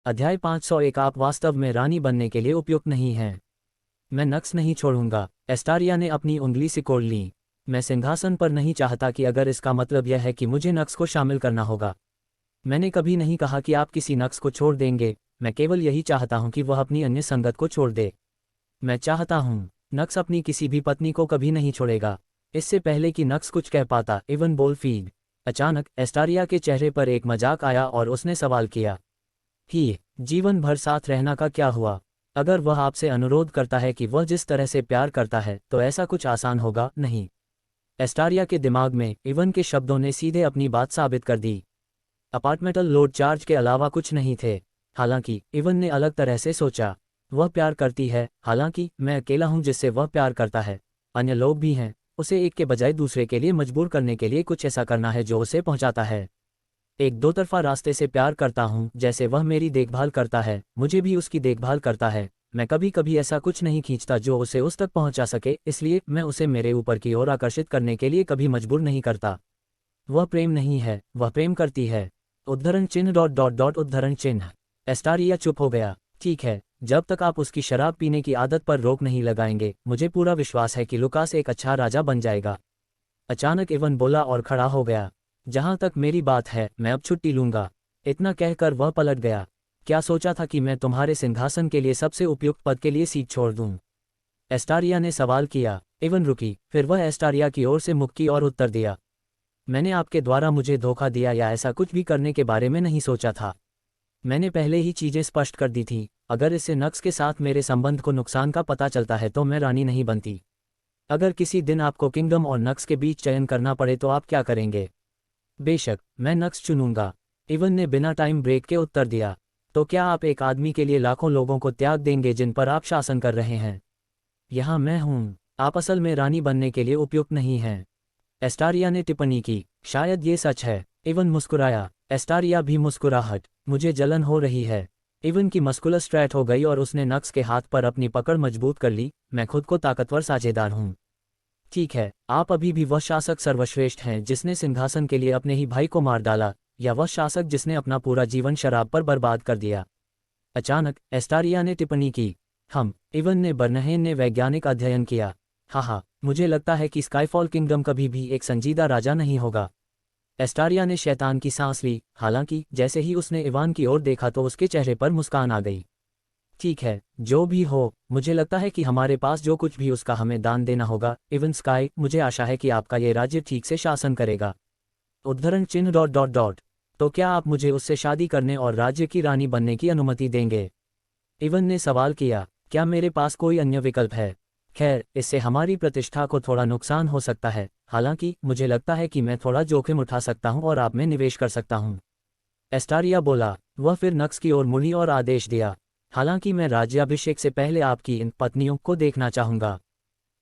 अध्याय 501 आप वास्तव में रानी बनने के लिए उपयुक्त नहीं हैं। मैं नक्स नहीं छोड़ूंगा। एस्टारिया ने अपनी उंगली सिकोड़ ली। मैं सिंहासन पर नहीं चाहता कि अगर इसका मतलब यह है कि मुझे नक्स को शामिल करना होगा। मैंने कभी नहीं कहा कि आप किसी नक्स को छोड़ देंगे, मैं केवल यही चाहता हूं कि वह अपनी अन्य संगत को छोड़ दे। मैं चाहता हूं नक्स अपनी किसी भी पत्नी को कभी नहीं छोड़ेगा। इससे पहले कि नक्स कुछ कह पाता, इवन बोलफीड। अचानक एस्टारिया के चेहरे पर एक मजाक आया और उसने सवाल किया, ही जीवन भर साथ रहना का क्या हुआ? अगर वह आपसे अनुरोध करता है कि वह जिस तरह से प्यार करता है तो ऐसा कुछ आसान होगा नहीं। एस्टारिया के दिमाग में इवन के शब्दों ने सीधे अपनी बात साबित कर दी। अपार्टमेंटल लोड चार्ज के अलावा कुछ नहीं थे। हालांकि इवन ने अलग तरह से सोचा, वह प्यार करती है, हालांकि मैं अकेला हूं जिससे वह प्यार करता है। अन्य लोग भी हैं। उसे एक के बजाय दूसरे के लिए मजबूर करने के लिए कुछ ऐसा करना है जो उसे पहुंचाता है। एक दो तरफा रास्ते से प्यार करता हूं, जैसे वह मेरी देखभाल करता है, मुझे भी उसकी देखभाल करता है। मैं कभी कभी ऐसा कुछ नहीं खींचता जो उसे उस तक पहुंचा सके, इसलिए मैं उसे मेरे ऊपर की ओर आकर्षित करने के लिए कभी मजबूर नहीं करता। वह प्रेम नहीं है, वह प्रेम करती है। उद्धरण चिन्ह डॉट डॉट डॉट उद्धरण चिन्ह। एस्टारिया चुप हो गया। ठीक है, जब तक आप उसकी शराब पीने की आदत पर रोक नहीं लगाएंगे, मुझे पूरा विश्वास है कि लुकास एक अच्छा राजा बन जाएगा। अचानक इवन बोला और खड़ा हो गया। जहां तक मेरी बात है, मैं अब छुट्टी लूंगा। इतना कहकर वह पलट गया। क्या सोचा था कि मैं तुम्हारे सिंहासन के लिए सबसे उपयुक्त पद के लिए सीट छोड़ दूं? एस्टारिया ने सवाल किया। इवन रुकी, फिर वह एस्टारिया की ओर से मुख की और उत्तर दिया, मैंने आपके द्वारा मुझे धोखा दिया या ऐसा कुछ भी करने के बारे में नहीं सोचा था। मैंने पहले ही चीजें स्पष्ट कर दी थी। अगर इससे नक्स के साथ मेरे संबंध को नुकसान का पता चलता है तो मैं रानी नहीं बनती। अगर किसी दिन आपको किंगडम और नक्स के बीच चयन करना पड़े तो आप क्या करेंगे? बेशक, मैं नक्स चुनूंगा। इवन ने बिना टाइम ब्रेक के उत्तर दिया। तो क्या आप एक आदमी के लिए लाखों लोगों को त्याग देंगे जिन पर आप शासन कर रहे हैं? यहाँ मैं हूँ। आप असल में रानी बनने के लिए उपयुक्त नहीं हैं। एस्टारिया ने टिप्पणी की। शायद ये सच है। इवन मुस्कुराया। एस्टारिया भी मुस्कुराहट। मुझे जलन हो रही है। इवन की मस्कुलर स्ट्रैट हो गई और उसने नक्स के हाथ पर अपनी पकड़ मजबूत कर ली। मैं खुद को ताकतवर साझेदार हूँ। ठीक है, आप अभी भी वह शासक सर्वश्रेष्ठ हैं जिसने सिंहासन के लिए अपने ही भाई को मार डाला, या वह शासक जिसने अपना पूरा जीवन शराब पर बर्बाद कर दिया? अचानक एस्टारिया ने टिप्पणी की। इवन ने बर्नहेन ने वैज्ञानिक अध्ययन किया। हाँ, मुझे लगता है कि स्काईफॉल किंगडम कभी भी एक संजीदा राजा नहीं होगा। एस्टारिया ने शैतान की सांस ली। हालांकि जैसे ही उसने इवान की ओर देखा तो उसके चेहरे पर मुस्कान आ गई। ठीक है, जो भी हो, मुझे लगता है कि हमारे पास जो कुछ भी उसका हमें दान देना होगा। इवन स्काई, मुझे आशा है कि आपका ये राज्य ठीक से शासन करेगा। उद्धरण चिन्ह डॉट डॉट डॉट। तो क्या आप मुझे उससे शादी करने और राज्य की रानी बनने की अनुमति देंगे? इवन ने सवाल किया। क्या मेरे पास कोई अन्य विकल्प है? खैर, इससे हमारी प्रतिष्ठा को थोड़ा नुकसान हो सकता है। हालांकि मुझे लगता है कि मैं थोड़ा जोखिम उठा सकता हूं और आप में निवेश कर सकता हूं। एस्टारिया बोला। वह फिर नक्स की ओर मुड़ी और आदेश दिया, हालांकि मैं राज्याभिषेक से पहले आपकी इन पत्नियों को देखना चाहूंगा।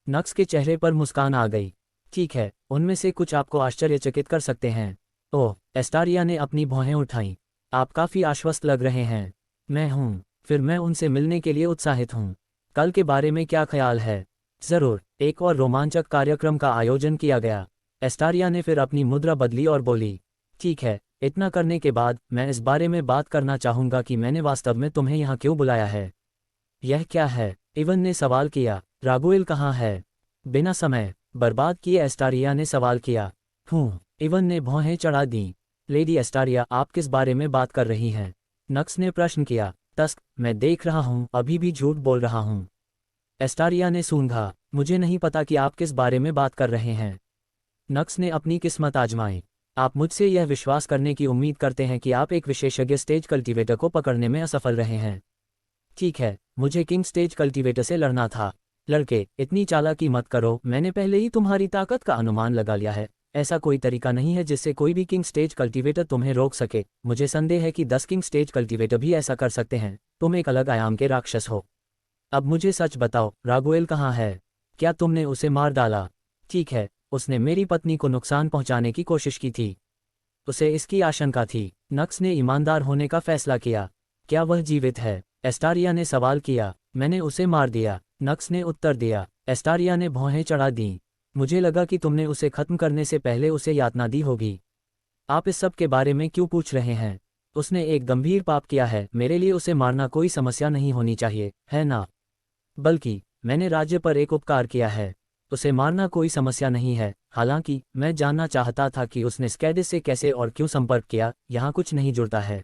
नक्स के चेहरे पर मुस्कान आ गई। ठीक है, उनमें से कुछ आपको आश्चर्यचकित कर सकते हैं। ओह, एस्टारिया ने अपनी भौहें उठाईं। आप काफी आश्वस्त लग रहे हैं। मैं हूं। फिर मैं उनसे मिलने के लिए उत्साहित हूं। कल के बारे में क्या ख्याल है? जरूर, एक और रोमांचक कार्यक्रम का आयोजन किया गया। एस्टारिया ने फिर अपनी मुद्रा बदली और बोली, ठीक है, इतना करने के बाद मैं इस बारे में बात करना चाहूंगा कि मैंने वास्तव में तुम्हें यहाँ क्यों बुलाया है। यह क्या है? इवन ने सवाल किया। रागुएल कहाँ है? बिना समय बर्बाद किए एस्टारिया ने सवाल किया। इवन ने भौहें चढ़ा दी। लेडी एस्टारिया, आप किस बारे में बात कर रही हैं? नक्स ने प्रश्न किया। तस्क, मैं देख रहा हूँ, अभी भी झूठ बोल रहा हूँ। एस्टारिया ने सूंघा। मुझे नहीं पता कि आप किस बारे में बात कर रहे हैं। नक्स ने अपनी किस्मत आजमाई। आप मुझसे यह विश्वास करने की उम्मीद करते हैं कि आप एक विशेषज्ञ स्टेज कल्टीवेटर को पकड़ने में असफल रहे हैं। ठीक है, मुझे किंग स्टेज कल्टीवेटर से लड़ना था। लड़के, इतनी चालाकी मत करो, मैंने पहले ही तुम्हारी ताकत का अनुमान लगा लिया है। ऐसा कोई तरीका नहीं है जिससे कोई भी किंग स्टेज कल्टीवेटर तुम्हें रोक सके। मुझे संदेह है कि 10 किंग स्टेज कल्टीवेटर भी ऐसा कर सकते हैं। तुम एक अलग आयाम के राक्षस हो। अब मुझे सच बताओ, रागुएल कहाँ है? क्या तुमने उसे मार डाला? ठीक है, उसने मेरी पत्नी को नुकसान पहुंचाने की कोशिश की थी। उसे इसकी आशंका थी। नक्स ने ईमानदार होने का फैसला किया। क्या वह जीवित है? एस्टारिया ने सवाल किया। मैंने उसे मार दिया, नक्स ने उत्तर दिया। एस्टारिया ने भौहें चढ़ा दीं। मुझे लगा कि तुमने उसे खत्म करने से पहले उसे यातना दी होगी। आप इस सब के बारे में क्यों पूछ रहे हैं? उसने एक गंभीर पाप किया है, मेरे लिए उसे मारना कोई समस्या नहीं होनी चाहिए, है ना? बल्कि मैंने राज्य पर एक उपकार किया है, उसे मारना कोई समस्या नहीं है। हालांकि मैं जानना चाहता था कि उसने स्कैडिस से कैसे और क्यों संपर्क किया, यहाँ कुछ नहीं जुड़ता है।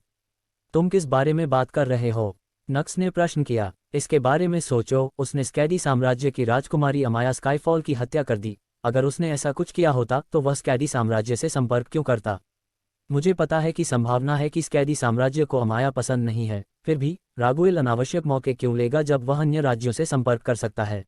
तुम किस बारे में बात कर रहे हो? नक्स ने प्रश्न किया। इसके बारे में सोचो, उसने स्कैडी साम्राज्य की राजकुमारी अमाया स्काईफॉल की हत्या कर दी। अगर उसने ऐसा कुछ किया होता तो वह स्कैडी साम्राज्य से संपर्क क्यों करता? मुझे पता है कि संभावना है कि स्कैडी साम्राज्य को अमाया पसंद नहीं है, फिर भी रागुएल अनावश्यक मौके क्यों लेगा जब वह अन्य राज्यों से संपर्क कर सकता है?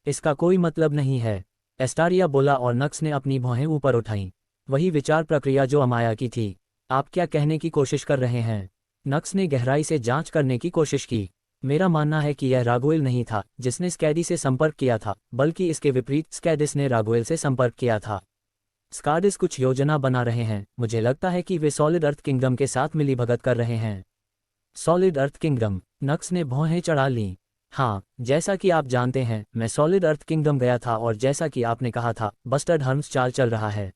इसका कोई मतलब नहीं है, एस्टारिया बोला और नक्स ने अपनी भौहें ऊपर उठाईं। वही विचार प्रक्रिया जो अमाया की थी। आप क्या कहने की कोशिश कर रहे हैं? नक्स ने गहराई से जांच करने की कोशिश की। मेरा मानना है कि यह रागुएल नहीं था जिसने स्कैडी से संपर्क किया था, बल्कि इसके विपरीत स्कैडिस ने रागुएल से संपर्क किया था। स्काडिस कुछ योजना बना रहे हैं, मुझे लगता है कि वे सॉलिड अर्थ किंगडम के साथ मिलीभगत कर रहे हैं। Solid earth kingdom? नक्स ने भौहें चढ़ा लीं। हाँ, जैसा कि आप जानते हैं, मैं सॉलिड अर्थ किंगडम गया था और जैसा कि आपने कहा था, बस्टर्ड हर्म्स चाल चल रहा है।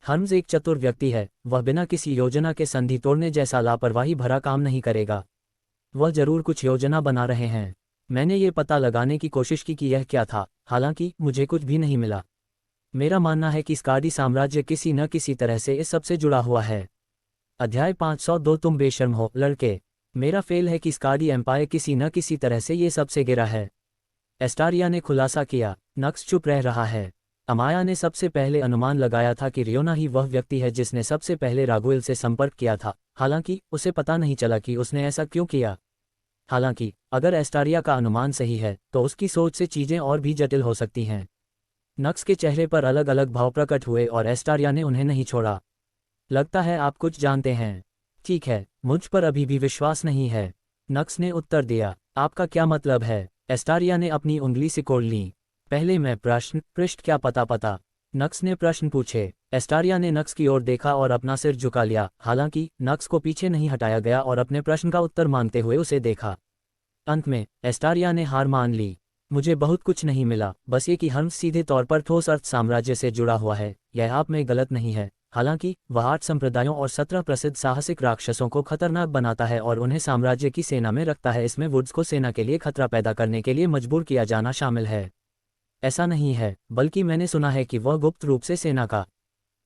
हर्म्स एक चतुर व्यक्ति है, वह बिना किसी योजना के संधि तोड़ने जैसा लापरवाही भरा काम नहीं करेगा। वह जरूर कुछ योजना बना रहे हैं। मैंने ये पता लगाने की कोशिश की कि यह क्या था, हालांकि मुझे कुछ भी नहीं मिला। मेरा मानना है कि स्काडी साम्राज्य किसी न किसी तरह से इस सब से जुड़ा हुआ है। अध्याय 502। तुम बेशर्म हो लड़के। मेरा फेल है कि स्काडी एम्पायर किसी न किसी तरह से ये सब से गिरा है, एस्टारिया ने खुलासा किया। नक्स चुप रह रहा है। अमाया ने सबसे पहले अनुमान लगाया था कि रियोना ही वह व्यक्ति है जिसने सबसे पहले रागुएल से संपर्क किया था, हालांकि उसे पता नहीं चला कि उसने ऐसा क्यों किया। हालांकि अगर एस्टारिया का अनुमान सही है तो उसकी सोच से चीजें और भी जटिल हो सकती हैं। नक्स के चेहरे पर अलग अलग भाव प्रकट हुए और एस्टारिया ने उन्हें नहीं छोड़ा। लगता है आप कुछ जानते हैं। ठीक है, मुझ पर अभी भी विश्वास नहीं है, नक्स ने उत्तर दिया। आपका क्या मतलब है? एस्टारिया ने अपनी उंगली सिकोड़ ली। पहले मैं पृष्ठ क्या पता, नक्स ने प्रश्न पूछे। एस्टारिया ने नक्स की ओर देखा और अपना सिर झुका लिया, हालांकि नक्स को पीछे नहीं हटाया गया और अपने प्रश्न का उत्तर मांगते हुए उसे देखा। अंत में एस्टारिया ने हार मान ली। मुझे बहुत कुछ नहीं मिला, बस ये कि हर्म्स सीधे तौर पर ठोस अर्थ साम्राज्य से जुड़ा हुआ है। यह आप में गलत नहीं है, हालांकि वह 8 संप्रदायों और 17 प्रसिद्ध साहसिक राक्षसों को खतरनाक बनाता है और उन्हें साम्राज्य की सेना में रखता है। इसमें वुड्स को सेना के लिए खतरा पैदा करने के लिए मजबूर किया जाना शामिल है। ऐसा नहीं है, बल्कि मैंने सुना है कि वह गुप्त रूप से सेना का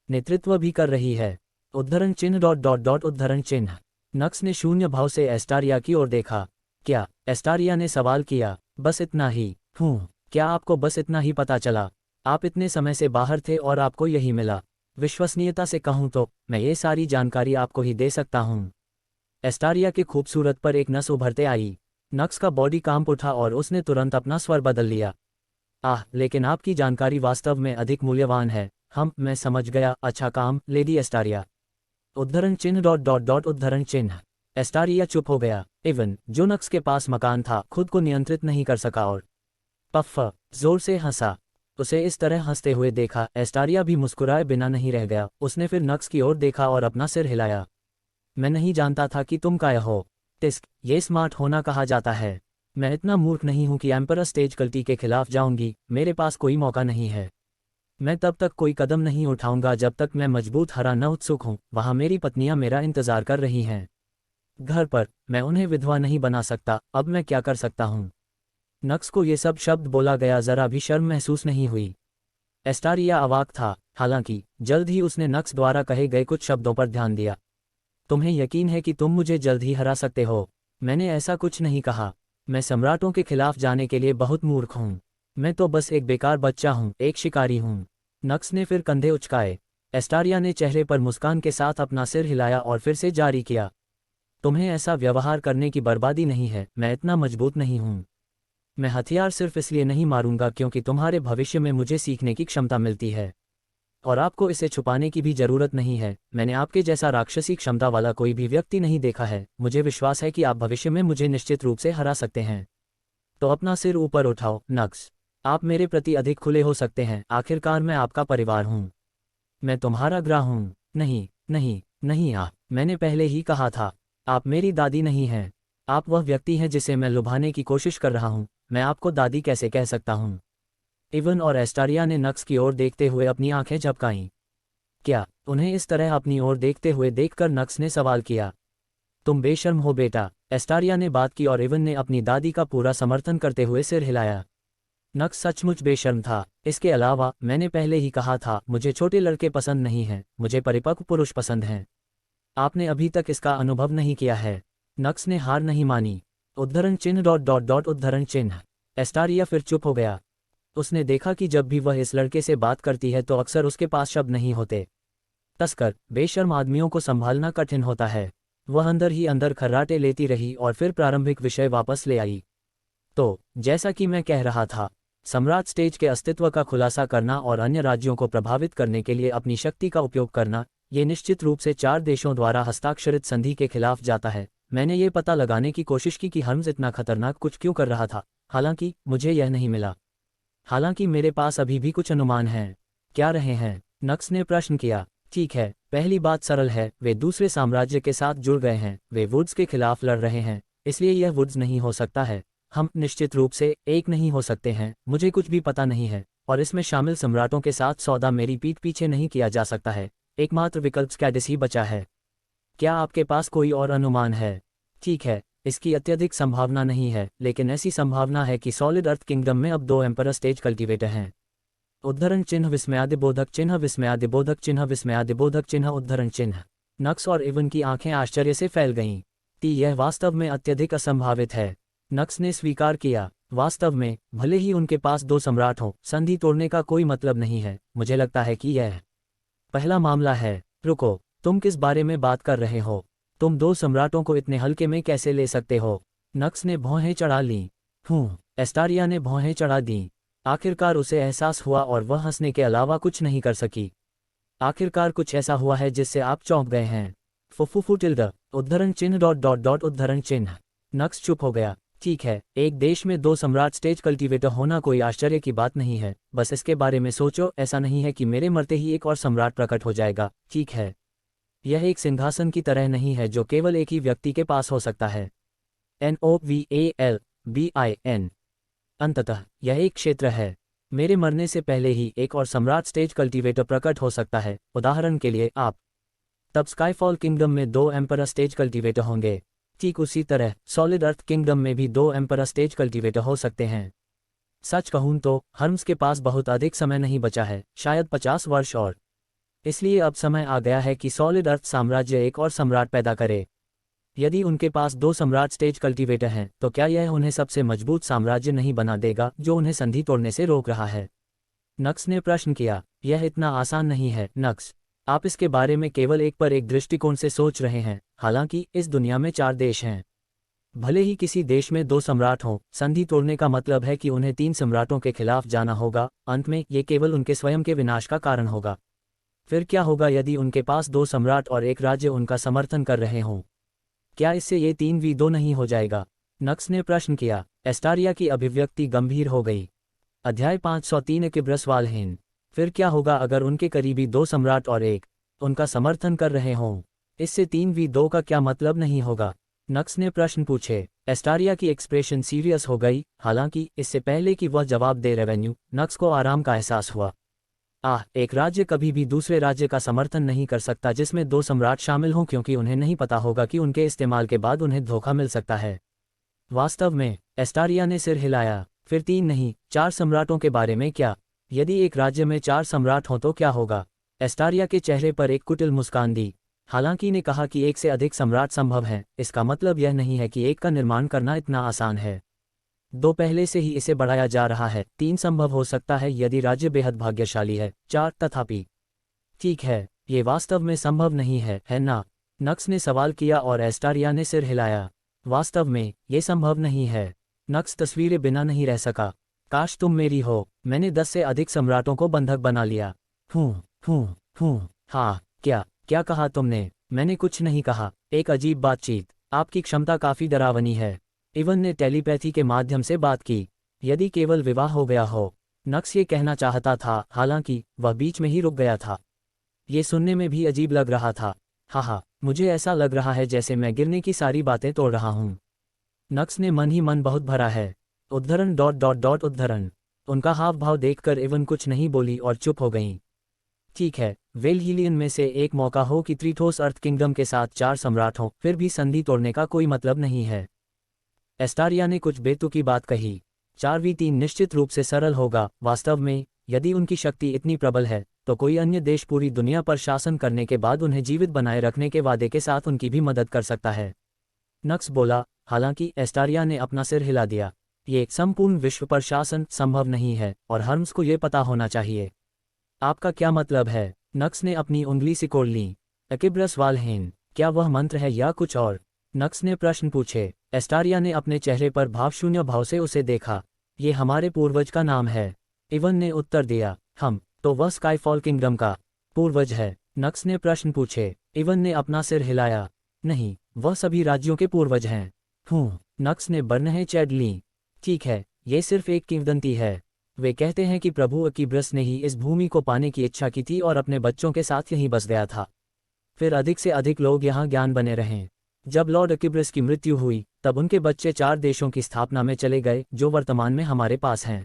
नेतृत्व भी कर रही है। उद्धरण चिन्ह उद्धरण चिन्ह। नक्स ने शून्य भाव से एस्टारिया की ओर देखा। क्या? एस्टारिया ने सवाल किया। बस इतना ही? क्या आपको बस इतना ही पता चला? आप इतने समय से बाहर थे और आपको यही मिला? विश्वसनीयता से कहूं तो मैं ये सारी जानकारी आपको ही दे सकता हूं। एस्टारिया के खूबसूरत पर एक नस उभरते आई। नक्स का बॉडी कांप उठा और उसने तुरंत अपना स्वर बदल लिया। लेकिन आपकी जानकारी वास्तव में अधिक मूल्यवान है। मैं समझ गया, अच्छा काम, लेडी एस्टारिया। उद्धरण चिन्ह उद्धरण चिन्ह। एस्टारिया चुप हो गया। इवन जो नक्स के पास मकान था खुद को नियंत्रित नहीं कर सका और पफ जोर से हंसा। उसे इस तरह हंसते हुए देखा एस्टारिया भी मुस्कुराए बिना नहीं रह गया। उसने फिर नक्स की ओर देखा और अपना सिर हिलाया। मैं नहीं जानता था कि तुम काय हो। टिस्क, ये स्मार्ट होना कहा जाता है। मैं इतना मूर्ख नहीं हूं कि एम्परर स्टेज कल्टी के खिलाफ जाऊंगी। मेरे पास कोई मौका नहीं है। मैं तब तक कोई कदम नहीं उठाऊंगा जब तक मैं मजबूत हरा न उत्सुक हूं। वहां मेरी पत्नियां मेरा इंतजार कर रही हैं घर पर। मैं उन्हें विधवा नहीं बना सकता। अब मैं क्या कर सकता हूं? नक्स को ये सब शब्द बोला गया जरा भी शर्म महसूस नहीं हुई। एस्टारिया अवाक था, हालांकि जल्द ही उसने नक्स द्वारा कहे गए कुछ शब्दों पर ध्यान दिया। तुम्हें यकीन है कि तुम मुझे जल्द ही हरा सकते हो? मैंने ऐसा कुछ नहीं कहा। मैं सम्राटों के खिलाफ जाने के लिए बहुत मूर्ख हूं। मैं तो बस एक बेकार बच्चा हूं, एक शिकारी हूं। नक्स ने फिर कंधे उचकाए। एस्टारिया ने चेहरे पर मुस्कान के साथ अपना सिर हिलाया और फिर से जारी किया। तुम्हें ऐसा व्यवहार करने की बर्बादी नहीं है। मैं इतना मजबूत नहीं हूं। मैं हथियार सिर्फ इसलिए नहीं मारूंगा क्योंकि तुम्हारे भविष्य में मुझे सीखने की क्षमता मिलती है और आपको इसे छुपाने की भी जरूरत नहीं है। मैंने आपके जैसा राक्षसी क्षमता वाला कोई भी व्यक्ति नहीं देखा है। मुझे विश्वास है कि आप भविष्य में मुझे निश्चित रूप से हरा सकते हैं। तो अपना सिर ऊपर उठाओ नक्स। आप मेरे प्रति अधिक खुले हो सकते हैं। आखिरकार मैं आपका परिवार हूं। मैं तुम्हारा ग्राह हूं। नहीं नहीं नहीं, मैंने पहले ही कहा था, आप मेरी दादी नहीं हैं। आप वह व्यक्ति हैं जिसे मैं लुभाने की कोशिश कर रहा हूं। मैं आपको दादी कैसे कह सकता हूं? इवन और एस्टारिया ने नक्स की ओर देखते हुए अपनी आंखें झपकाईं। क्या? उन्हें इस तरह अपनी ओर देखते हुए देखकर नक्स ने सवाल किया। तुम बेशर्म हो बेटा, एस्टारिया ने बात की और इवन ने अपनी दादी का पूरा समर्थन करते हुए सिर हिलाया। नक्स सचमुच बेशर्म था। इसके अलावा मैंने पहले ही कहा था, मुझे छोटे लड़के पसंद नहीं हैं, मुझे परिपक्व पुरुष पसंद हैं। आपने अभी तक इसका अनुभव नहीं किया है। नक्स ने हार नहीं मानी। उद्धरण चिन्ह डॉट डॉट डॉट उद्धरण चिन्ह। एस्टारिया फिर चुप हो गया। उसने देखा कि जब भी वह इस लड़के से बात करती है तो अक्सर उसके पास शब्द नहीं होते। तस्कर, बेशर्म आदमियों को संभालना कठिन होता है। वह अंदर ही अंदर खर्राटे लेती रही और फिर प्रारंभिक विषय वापस ले आई। तो जैसा कि मैं कह रहा था, सम्राट स्टेज के अस्तित्व का खुलासा करना और अन्य राज्यों को प्रभावित करने के लिए अपनी शक्ति का उपयोग करना, ये निश्चित रूप से 4 देशों द्वारा हस्ताक्षरित संधि के खिलाफ जाता है। मैंने ये पता लगाने की कोशिश की कि हर्म्स इतना खतरनाक कुछ क्यों कर रहा था, हालांकि मुझे यह नहीं मिला। हालांकि मेरे पास अभी भी कुछ अनुमान हैं। क्या रहे हैं? नक्स ने प्रश्न किया। ठीक है, पहली बात सरल है, वे दूसरे साम्राज्य के साथ जुड़ गए हैं, वे वुड्स के खिलाफ लड़ रहे हैं, इसलिए यह वुड्स नहीं हो सकता है। हम निश्चित रूप से एक नहीं हो सकते हैं, मुझे कुछ भी पता नहीं है, और इसमें शामिल सम्राटों के साथ सौदा मेरी पीठ पीछे नहीं किया जा सकता है। एकमात्र विकल्प स्कैडिस ही बचा है। क्या आपके पास कोई और अनुमान है? ठीक है, इसकी अत्यधिक संभावना नहीं है, लेकिन ऐसी संभावना है कि सॉलिड अर्थ किंगडम में अब 2 एम्परर स्टेज कल्टीवेटर हैं। उद्धरण चिन्ह विस्मयादिबोधक चिन्ह विस्मयादिबोधक चिन्ह विस्मयादिबोधक चिन्ह उद्धरण चिन्ह। नक्स और इवन की आंखें आश्चर्य से फैल गईं। यह वास्तव में अत्यधिक असंभावित है। नक्स ने स्वीकार किया। वास्तव में, भले ही उनके पास 2 सम्राट हों, संधि तोड़ने का कोई मतलब नहीं है। मुझे लगता है कि यह पहला मामला है। रुको, तुम किस बारे में बात कर रहे हो? तुम 2 सम्राटों को इतने हल्के में कैसे ले सकते हो? नक्स ने भौहें चढ़ा लीं। एस्टारिया ने भौहें चढ़ा दीं। आखिरकार उसे एहसास हुआ और वह हंसने के अलावा कुछ नहीं कर सकी। आखिरकार कुछ ऐसा हुआ है जिससे आप चौंक गए हैं। फुफुफु टिल्ड उद्धरण चिन्ह डॉट डॉट डॉट उद्धरण चिन्ह। नक्स चुप हो गया। ठीक है, एक देश में 2 सम्राट स्टेज कल्टीवेटर होना कोई आश्चर्य की बात नहीं है। बस इसके बारे में सोचो, ऐसा नहीं है कि मेरे मरते ही एक और सम्राट प्रकट हो जाएगा। ठीक है, यह एक सिंहासन की तरह नहीं है जो केवल एक ही व्यक्ति के पास हो सकता है। NOVALBIN। अंततः यह एक क्षेत्र है। मेरे मरने से पहले ही एक और सम्राट स्टेज कल्टीवेटर प्रकट हो सकता है। उदाहरण के लिए आप। तब स्काईफॉल किंगडम में 2 एम्परर स्टेज कल्टीवेटर होंगे। ठीक उसी तरह सॉलिड अर्थ किंगडम में भी 2 एम्परर स्टेज कल्टीवेटर हो सकते हैं। सच कहूं तो हर्म्स के पास बहुत अधिक समय नहीं बचा है, शायद 50 वर्ष और। इसलिए अब समय आ गया है कि सॉलिड अर्थ साम्राज्य एक और सम्राट पैदा करे। यदि उनके पास 2 सम्राट स्टेज कल्टीवेटर हैं, तो क्या यह उन्हें सबसे मजबूत साम्राज्य नहीं बना देगा जो उन्हें संधि तोड़ने से रोक रहा है? नक्स ने प्रश्न किया। यह इतना आसान नहीं है नक्स। आप इसके बारे में केवल एक पर एक दृष्टिकोण से सोच रहे हैं। हालांकि इस दुनिया में 4 देश हैं। भले ही किसी देश में 2 सम्राट हों, संधि तोड़ने का मतलब है कि उन्हें 3 सम्राटों के खिलाफ जाना होगा। अंत में ये केवल उनके स्वयं के विनाश का कारण होगा। फिर क्या होगा यदि उनके पास 2 सम्राट और एक राज्य उनका समर्थन कर रहे हों? क्या इससे ये 3v2 नहीं हो जाएगा? नक्स ने प्रश्न किया। एस्टारिया की अभिव्यक्ति गंभीर हो गई। अध्याय 503 किब्रसवालहीन। फिर क्या होगा अगर उनके करीबी 2 सम्राट और एक उनका समर्थन कर रहे हों? इससे 3v2 का क्या मतलब नहीं होगा? नक्स ने प्रश्न पूछे। एस्टारिया की एक्सप्रेशन सीरियस हो गई। हालांकि इससे पहले कि वह जवाब दे रेवेन्यू, नक्स को आराम का एहसास हुआ। एक राज्य कभी भी दूसरे राज्य का समर्थन नहीं कर सकता जिसमें 2 सम्राट शामिल हों, क्योंकि उन्हें नहीं पता होगा कि उनके इस्तेमाल के बाद उन्हें धोखा मिल सकता है। वास्तव में, एस्टारिया ने सिर हिलाया। फिर 3 नहीं, 4 सम्राटों के बारे में क्या? यदि एक राज्य में 4 सम्राट हों तो क्या होगा? एस्टारिया के चेहरे पर एक कुटिल मुस्कान दी। हालांकि ने कहा कि एक से अधिक सम्राट संभव हैं, इसका मतलब यह नहीं है कि एक का निर्माण करना इतना आसान है। 2 पहले से ही इसे बढ़ाया जा रहा है। 3 संभव हो सकता है यदि राज्य बेहद भाग्यशाली है। 4 तथापि। ठीक है, ये वास्तव में संभव नहीं है ना? नक्स ने सवाल किया और एस्टारिया ने सिर हिलाया। वास्तव में, ये संभव नहीं है। नक्स तस्वीरें बिना नहीं रह सका। काश तुम मेरी हो। मैंने 10 से अधिक सम्राटों को बंधक बना लिया। हाँ, क्या कहा तुमने? मैंने कुछ नहीं कहा। एक अजीब बातचीत। आपकी क्षमता काफी डरावनी है। इवन ने टेलीपैथी के माध्यम से बात की। यदि केवल विवाह हो गया हो। नक्स ये कहना चाहता था, हालांकि वह बीच में ही रुक गया था। ये सुनने में भी अजीब लग रहा था। हाँ, मुझे ऐसा लग रहा है जैसे मैं गिरने की सारी बातें तोड़ रहा हूँ। नक्स ने मन ही मन बहुत भरा है। उद्धरण डॉट डॉट डॉट उद्धरण। उनका हाव भाव देखकर इवन कुछ नहीं बोली और चुप हो गईं। ठीक है, वेलहिलियन में से एक मौका हो कि त्रिठोस अर्थ किंगडम के साथ 4 सम्राट हों, फिर भी संधि तोड़ने का कोई मतलब नहीं है। एस्टारिया ने कुछ बेतुकी बात कही। 4v3 निश्चित रूप से सरल होगा। वास्तव में यदि उनकी शक्ति इतनी प्रबल है तो कोई अन्य देश पूरी दुनिया पर शासन करने के बाद उन्हें जीवित बनाए रखने के वादे के साथ उनकी भी मदद कर सकता है। नक्स बोला। हालांकि एस्टारिया ने अपना सिर हिला दिया। ये संपूर्ण विश्व पर शासन संभव नहीं है और हर्म्स को ये पता होना चाहिए। आपका क्या मतलब है? नक्स ने अपनी उंगली सिकोड़ ली। अकिब्रस वालहेन, क्या वह मंत्र है या कुछ और? नक्स ने प्रश्न पूछे। एस्टारिया ने अपने चेहरे पर भावशून्य भाव से उसे देखा। ये हमारे पूर्वज का नाम है, इवन ने उत्तर दिया। हम तो वह स्काईफॉल किंगडम का पूर्वज है? नक्स ने प्रश्न पूछे। इवन ने अपना सिर हिलाया। नहीं, वह सभी राज्यों के पूर्वज हैं। नक्स ने बरनहे चैड ली। ठीक है, ये सिर्फ एक किंवदंती है। वे कहते हैं कि प्रभु अकीब्रस ने ही इस भूमि को पाने की इच्छा की थी और अपने बच्चों के साथ यहीं बस गया था। फिर अधिक से अधिक लोग यहाँ ज्ञान बने रहें। जब लॉर्ड अकीब्रस की मृत्यु हुई तब उनके बच्चे 4 देशों की स्थापना में चले गए जो वर्तमान में हमारे पास हैं।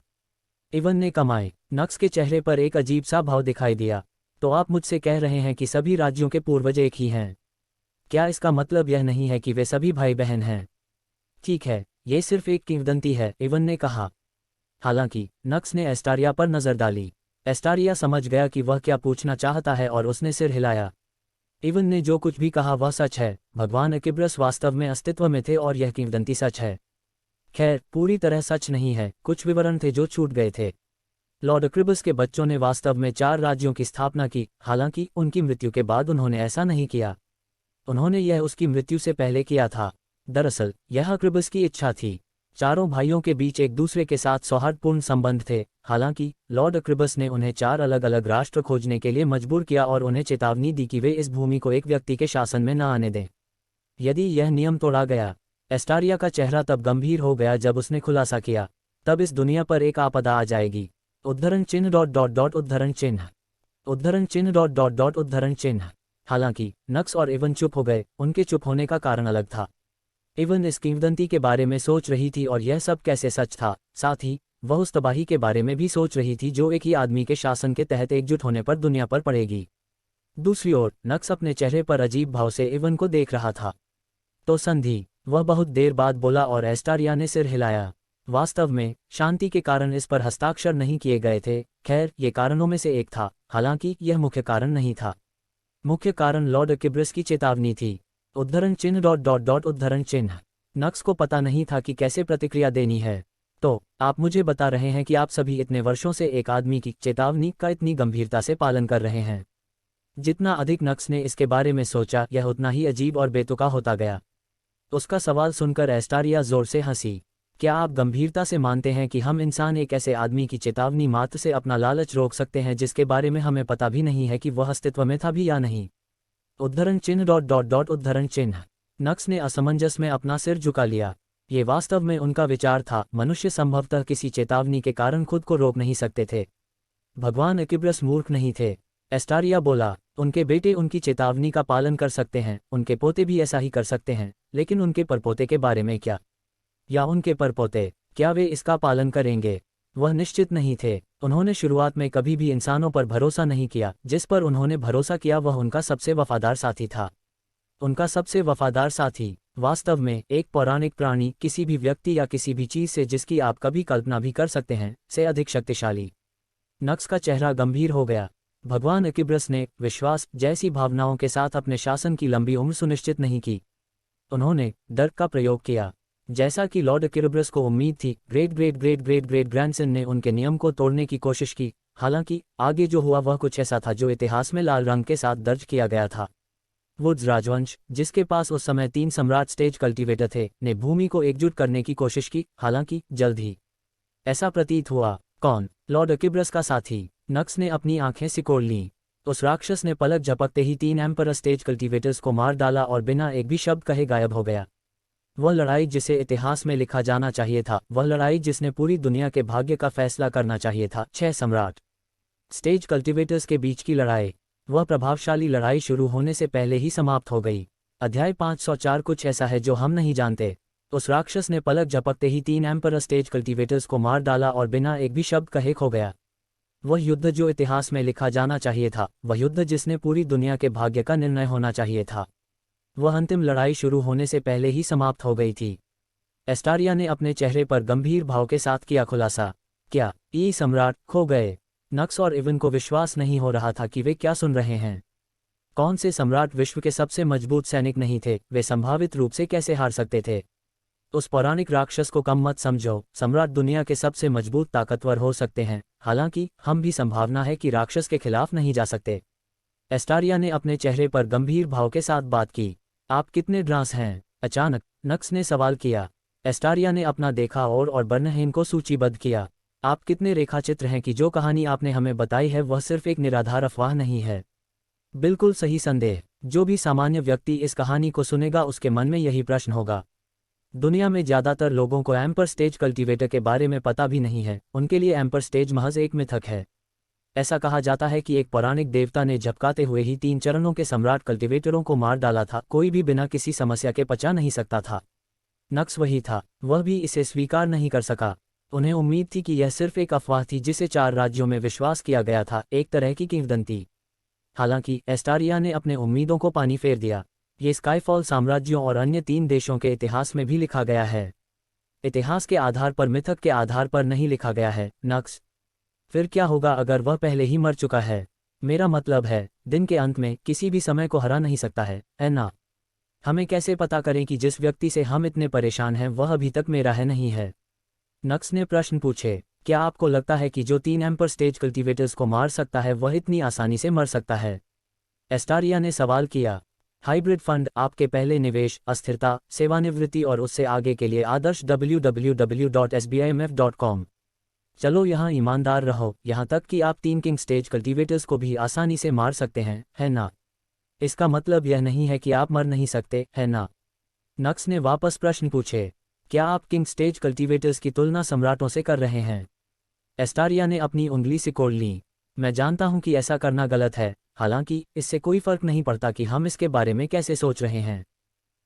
इवन ने कमाए। नक्स के चेहरे पर एक अजीब सा भाव दिखाई दिया। तो आप मुझसे कह रहे हैं कि सभी राज्यों के पूर्वज एक ही हैं? क्या इसका मतलब यह नहीं है कि वे सभी भाई बहन हैं? ठीक है, ये सिर्फ एक किंवदंती है, इवन ने कहा। हालांकि नक्स ने एस्टारिया पर नजर डाली। एस्टारिया समझ गया कि वह क्या पूछना चाहता है और उसने सिर हिलाया। इवन ने जो कुछ भी कहा वह सच है। भगवान अकिब्रस वास्तव में अस्तित्व में थे और यह किंवदंती सच है। खैर, पूरी तरह सच नहीं है, कुछ विवरण थे जो छूट गए थे। लॉर्ड अकिब्रस के बच्चों ने वास्तव में 4 राज्यों की स्थापना की। हालांकि उनकी मृत्यु के बाद उन्होंने ऐसा नहीं किया। उन्होंने यह उसकी मृत्यु से पहले किया था। दरअसल यह अकिब्रस की इच्छा थी। चारों भाइयों के बीच एक दूसरे के साथ सौहार्दपूर्ण संबंध थे। हालांकि लॉर्ड अकिब्रस ने उन्हें 4 अलग अलग राष्ट्र खोजने के लिए मजबूर किया और उन्हें चेतावनी दी कि वे इस भूमि को एक व्यक्ति के शासन में न आने दें। यदि यह नियम तोड़ा गया। एस्टारिया का चेहरा तब गंभीर हो गया जब उसने खुलासा किया। तब इस दुनिया पर एक आपदा आ जाएगी। उद्धरण चिन्ह ... उद्धरण चिन्ह उद्धरण चिन्ह ... उद्धरण चिन्ह। हालांकि नक्स और इवन चुप हो गए। उनके चुप होने का कारण अलग था। इवन इस किंवदंती के बारे में सोच रही थी और यह सब कैसे सच था। साथ ही वह उस तबाही के बारे में भी सोच रही थी जो एक ही आदमी के शासन के तहत एकजुट होने पर दुनिया पर पड़ेगी। दूसरी ओर नक्स अपने चेहरे पर अजीब भाव से इवन को देख रहा था। तो संधि, वह बहुत देर बाद बोला और एस्टारिया ने सिर हिलाया। वास्तव में शांति के कारण इस पर हस्ताक्षर नहीं किए गए थे। खैर, ये कारणों में से एक था। हालांकि यह मुख्य कारण नहीं था। मुख्य कारण लॉर्ड अकिब्रस की चेतावनी थी। उद्धरण चिन्ह ... उद्धरण चिन्ह। नक्स को पता नहीं था कि कैसे प्रतिक्रिया देनी है। तो आप मुझे बता रहे हैं कि आप सभी इतने वर्षों से एक आदमी की चेतावनी का इतनी गंभीरता से पालन कर रहे हैं। जितना अधिक नक्स ने इसके बारे में सोचा यह उतना ही अजीब और बेतुका होता गया। उसका सवाल सुनकर एस्टारिया जोर से हंसी। क्या आप गंभीरता से मानते हैं कि हम इंसान एक ऐसे आदमी की चेतावनी मात्र से अपना लालच रोक सकते हैं जिसके बारे में हमें पता भी नहीं है कि वह अस्तित्व में था भी या नहीं? उद्धरण चिन्ह ... उद्धरण चिन्ह। नक्स ने असमंजस में अपना सिर झुका लिया। ये वास्तव में उनका विचार था। मनुष्य संभवतः किसी चेतावनी के कारण खुद को रोक नहीं सकते थे। भगवान अकिब्रस मूर्ख नहीं थे। एस्टारिया बोला। उनके बेटे उनकी चेतावनी का पालन कर सकते हैं, उनके पोते भी ऐसा ही कर सकते हैं, लेकिन उनके परपोते के बारे में क्या? या उनके परपोते, क्या वे इसका पालन करेंगे? वह निश्चित नहीं थे। उन्होंने शुरुआत में कभी भी इंसानों पर भरोसा नहीं किया। जिस पर उन्होंने भरोसा किया वह उनका सबसे वफादार साथी था। उनका सबसे वफादार साथी वास्तव में एक पौराणिक प्राणी, किसी भी व्यक्ति या किसी भी चीज से जिसकी आप कभी कल्पना भी कर सकते हैं, से अधिक शक्तिशाली। नक्स का चेहरा गंभीर हो गया। भगवान अकिब्रस ने विश्वास जैसी भावनाओं के साथ अपने शासन की लंबी उम्र सुनिश्चित नहीं की। उन्होंने डर का प्रयोग किया। जैसा कि लॉर्ड अकिब्रस को उम्मीद थी, great great great great great grandson ने उनके नियम को तोड़ने की कोशिश की। हालांकि आगे जो हुआ वह कुछ ऐसा था जो इतिहास में लाल रंग के साथ दर्ज किया गया था। वुड्स राजवंश, जिसके पास उस समय 3 सम्राट स्टेज कल्टीवेटर थे, ने भूमि को एकजुट करने की कोशिश की। हालांकि जल्द ही ऐसा प्रतीत हुआ। कौन? लॉर्ड अकिब्रस का साथी। नक्स ने अपनी आंखें सिकोड़ लीं। उस राक्षस ने पलक झपकते ही 3 एम्परर स्टेज कल्टीवेटर्स को मार डाला और बिना एक भी शब्द कहे गायब हो गया। वह लड़ाई जिसे इतिहास में लिखा जाना चाहिए था, वह लड़ाई जिसने पूरी दुनिया के भाग्य का फैसला करना चाहिए था। 6 सम्राट स्टेज कल्टीवेटर्स के बीच की लड़ाई। वह प्रभावशाली लड़ाई शुरू होने से पहले ही समाप्त हो गई। अध्याय 504 कुछ ऐसा है जो हम नहीं जानते। उस राक्षस ने पलक झपकते ही 3 एम्परर स्टेज कल्टीवेटर्स को मार डाला और बिना एक भी शब्द कहे खो गया। वह युद्ध जो इतिहास में लिखा जाना चाहिए था, वह युद्ध जिसने पूरी दुनिया के भाग्य का निर्णय होना चाहिए था, वह अंतिम लड़ाई शुरू होने से पहले ही समाप्त हो गई थी। एस्टारिया ने अपने चेहरे पर गंभीर भाव के साथ किया खुलासा। क्या ई सम्राट खो गए? नक्स और इवन को विश्वास नहीं हो रहा था कि वे क्या सुन रहे हैं। कौन से सम्राट विश्व के सबसे मजबूत सैनिक नहीं थे? वे संभावित रूप से कैसे हार सकते थे? उस पौराणिक राक्षस को कम मत समझो। सम्राट दुनिया के सबसे मजबूत ताकतवर हो सकते हैं, हालांकि हम भी संभावना है कि राक्षस के खिलाफ नहीं जा सकते। एस्टारिया ने अपने चेहरे पर गंभीर भाव के साथ बात की। आप कितने ड्रांस हैं? अचानक नक्स ने सवाल किया। एस्टारिया ने अपना देखा और बर्नहेम को सूचीबद्ध किया। आप कितने रेखाचित्र हैं कि जो कहानी आपने हमें बताई है वह सिर्फ एक निराधार अफवाह नहीं है। बिल्कुल सही संदेह। जो भी सामान्य व्यक्ति इस कहानी को सुनेगा उसके मन में यही प्रश्न होगा। दुनिया में ज़्यादातर लोगों को एम्पर स्टेज कल्टीवेटर के बारे में पता भी नहीं है। उनके लिए एम्पर स्टेज महज एक मिथक है। ऐसा कहा जाता है कि एक पौराणिक देवता ने झपकाते हुए ही 3 चरणों के सम्राट कल्टीवेटरों को मार डाला था। कोई भी बिना किसी समस्या के पचा नहीं सकता था। नक्स वही था। वह भी इसे स्वीकार नहीं कर सका। उन्हें उम्मीद थी कि यह सिर्फ एक अफवाह थी जिसे 4 राज्यों में विश्वास किया गया था, एक तरह की किंवदंती। हालांकि एस्टारिया ने अपने उम्मीदों को पानी फेर दिया। ये स्काईफॉल साम्राज्यों और अन्य 3 देशों के इतिहास में भी लिखा गया है। इतिहास के आधार पर, मिथक के आधार पर नहीं लिखा गया है। नक्स, फिर क्या होगा अगर वह पहले ही मर चुका है? मेरा मतलब है, दिन के अंत में किसी भी समय को हरा नहीं सकता है ना? हमें कैसे पता करें कि जिस व्यक्ति से हम इतने परेशान हैं वह अभी तक मेरा है नहीं है? नक्स ने प्रश्न पूछे। क्या आपको लगता है कि जो 3 एम्पर स्टेज कल्टीवेटर्स को मार सकता है वह इतनी आसानी से मर सकता है? एस्टारिया ने सवाल किया। हाइब्रिड फंड, आपके पहले निवेश, अस्थिरता, सेवानिवृत्ति और उससे आगे के लिए आदर्श www.sbimf.com। चलो यहाँ ईमानदार रहो, यहाँ तक कि आप 3 किंग स्टेज कल्टीवेटर्स को भी आसानी से मार सकते हैं, है ना? इसका मतलब यह नहीं है कि आप मर नहीं सकते, है ना? नक्स ने वापस प्रश्न पूछे। क्या आप किंग स्टेज कल्टीवेटर्स की तुलना सम्राटों से कर रहे हैं? एस्टारिया ने अपनी उंगली सिकोड़ ली। मैं जानता हूं कि ऐसा करना गलत है, हालांकि इससे कोई फर्क नहीं पड़ता कि हम इसके बारे में कैसे सोच रहे हैं।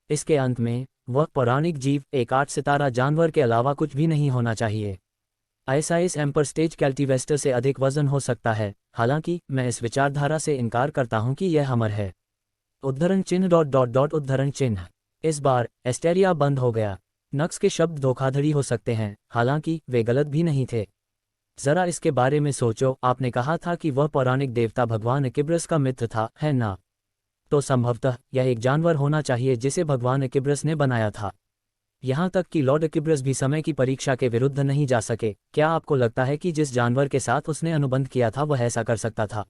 इसके अंत में, वह पौराणिक जीव, एक 8 सितारा जानवर के अलावा कुछ भी नहीं होना चाहिए। आईएसआईएस एम्पर स्टेज कल्टीवेस्टर से अधिक वजन हो सकता है, हालांकि मैं इस विचारधारा से इनकार करता हूं कि यह हमर है। उद्धरण चिन्ह उद्धरण चिन्ह। इस बार एस्टेरिया बंद हो गया। नक्स के शब्द धोखाधड़ी हो सकते हैं, हालांकि वे गलत भी नहीं थे। जरा इसके बारे में सोचो। आपने कहा था कि वह पौराणिक देवता भगवान एकिब्रस का मित्र था, है ना? तो संभवतः यह एक जानवर होना चाहिए जिसे भगवान एकिब्रस ने बनाया था। यहाँ तक कि लॉर्ड एकिब्रस भी समय की परीक्षा के विरुद्ध नहीं जा सके। क्या आपको लगता है कि जिस जानवर के साथ उसने अनुबंध किया था वह ऐसा कर सकता था?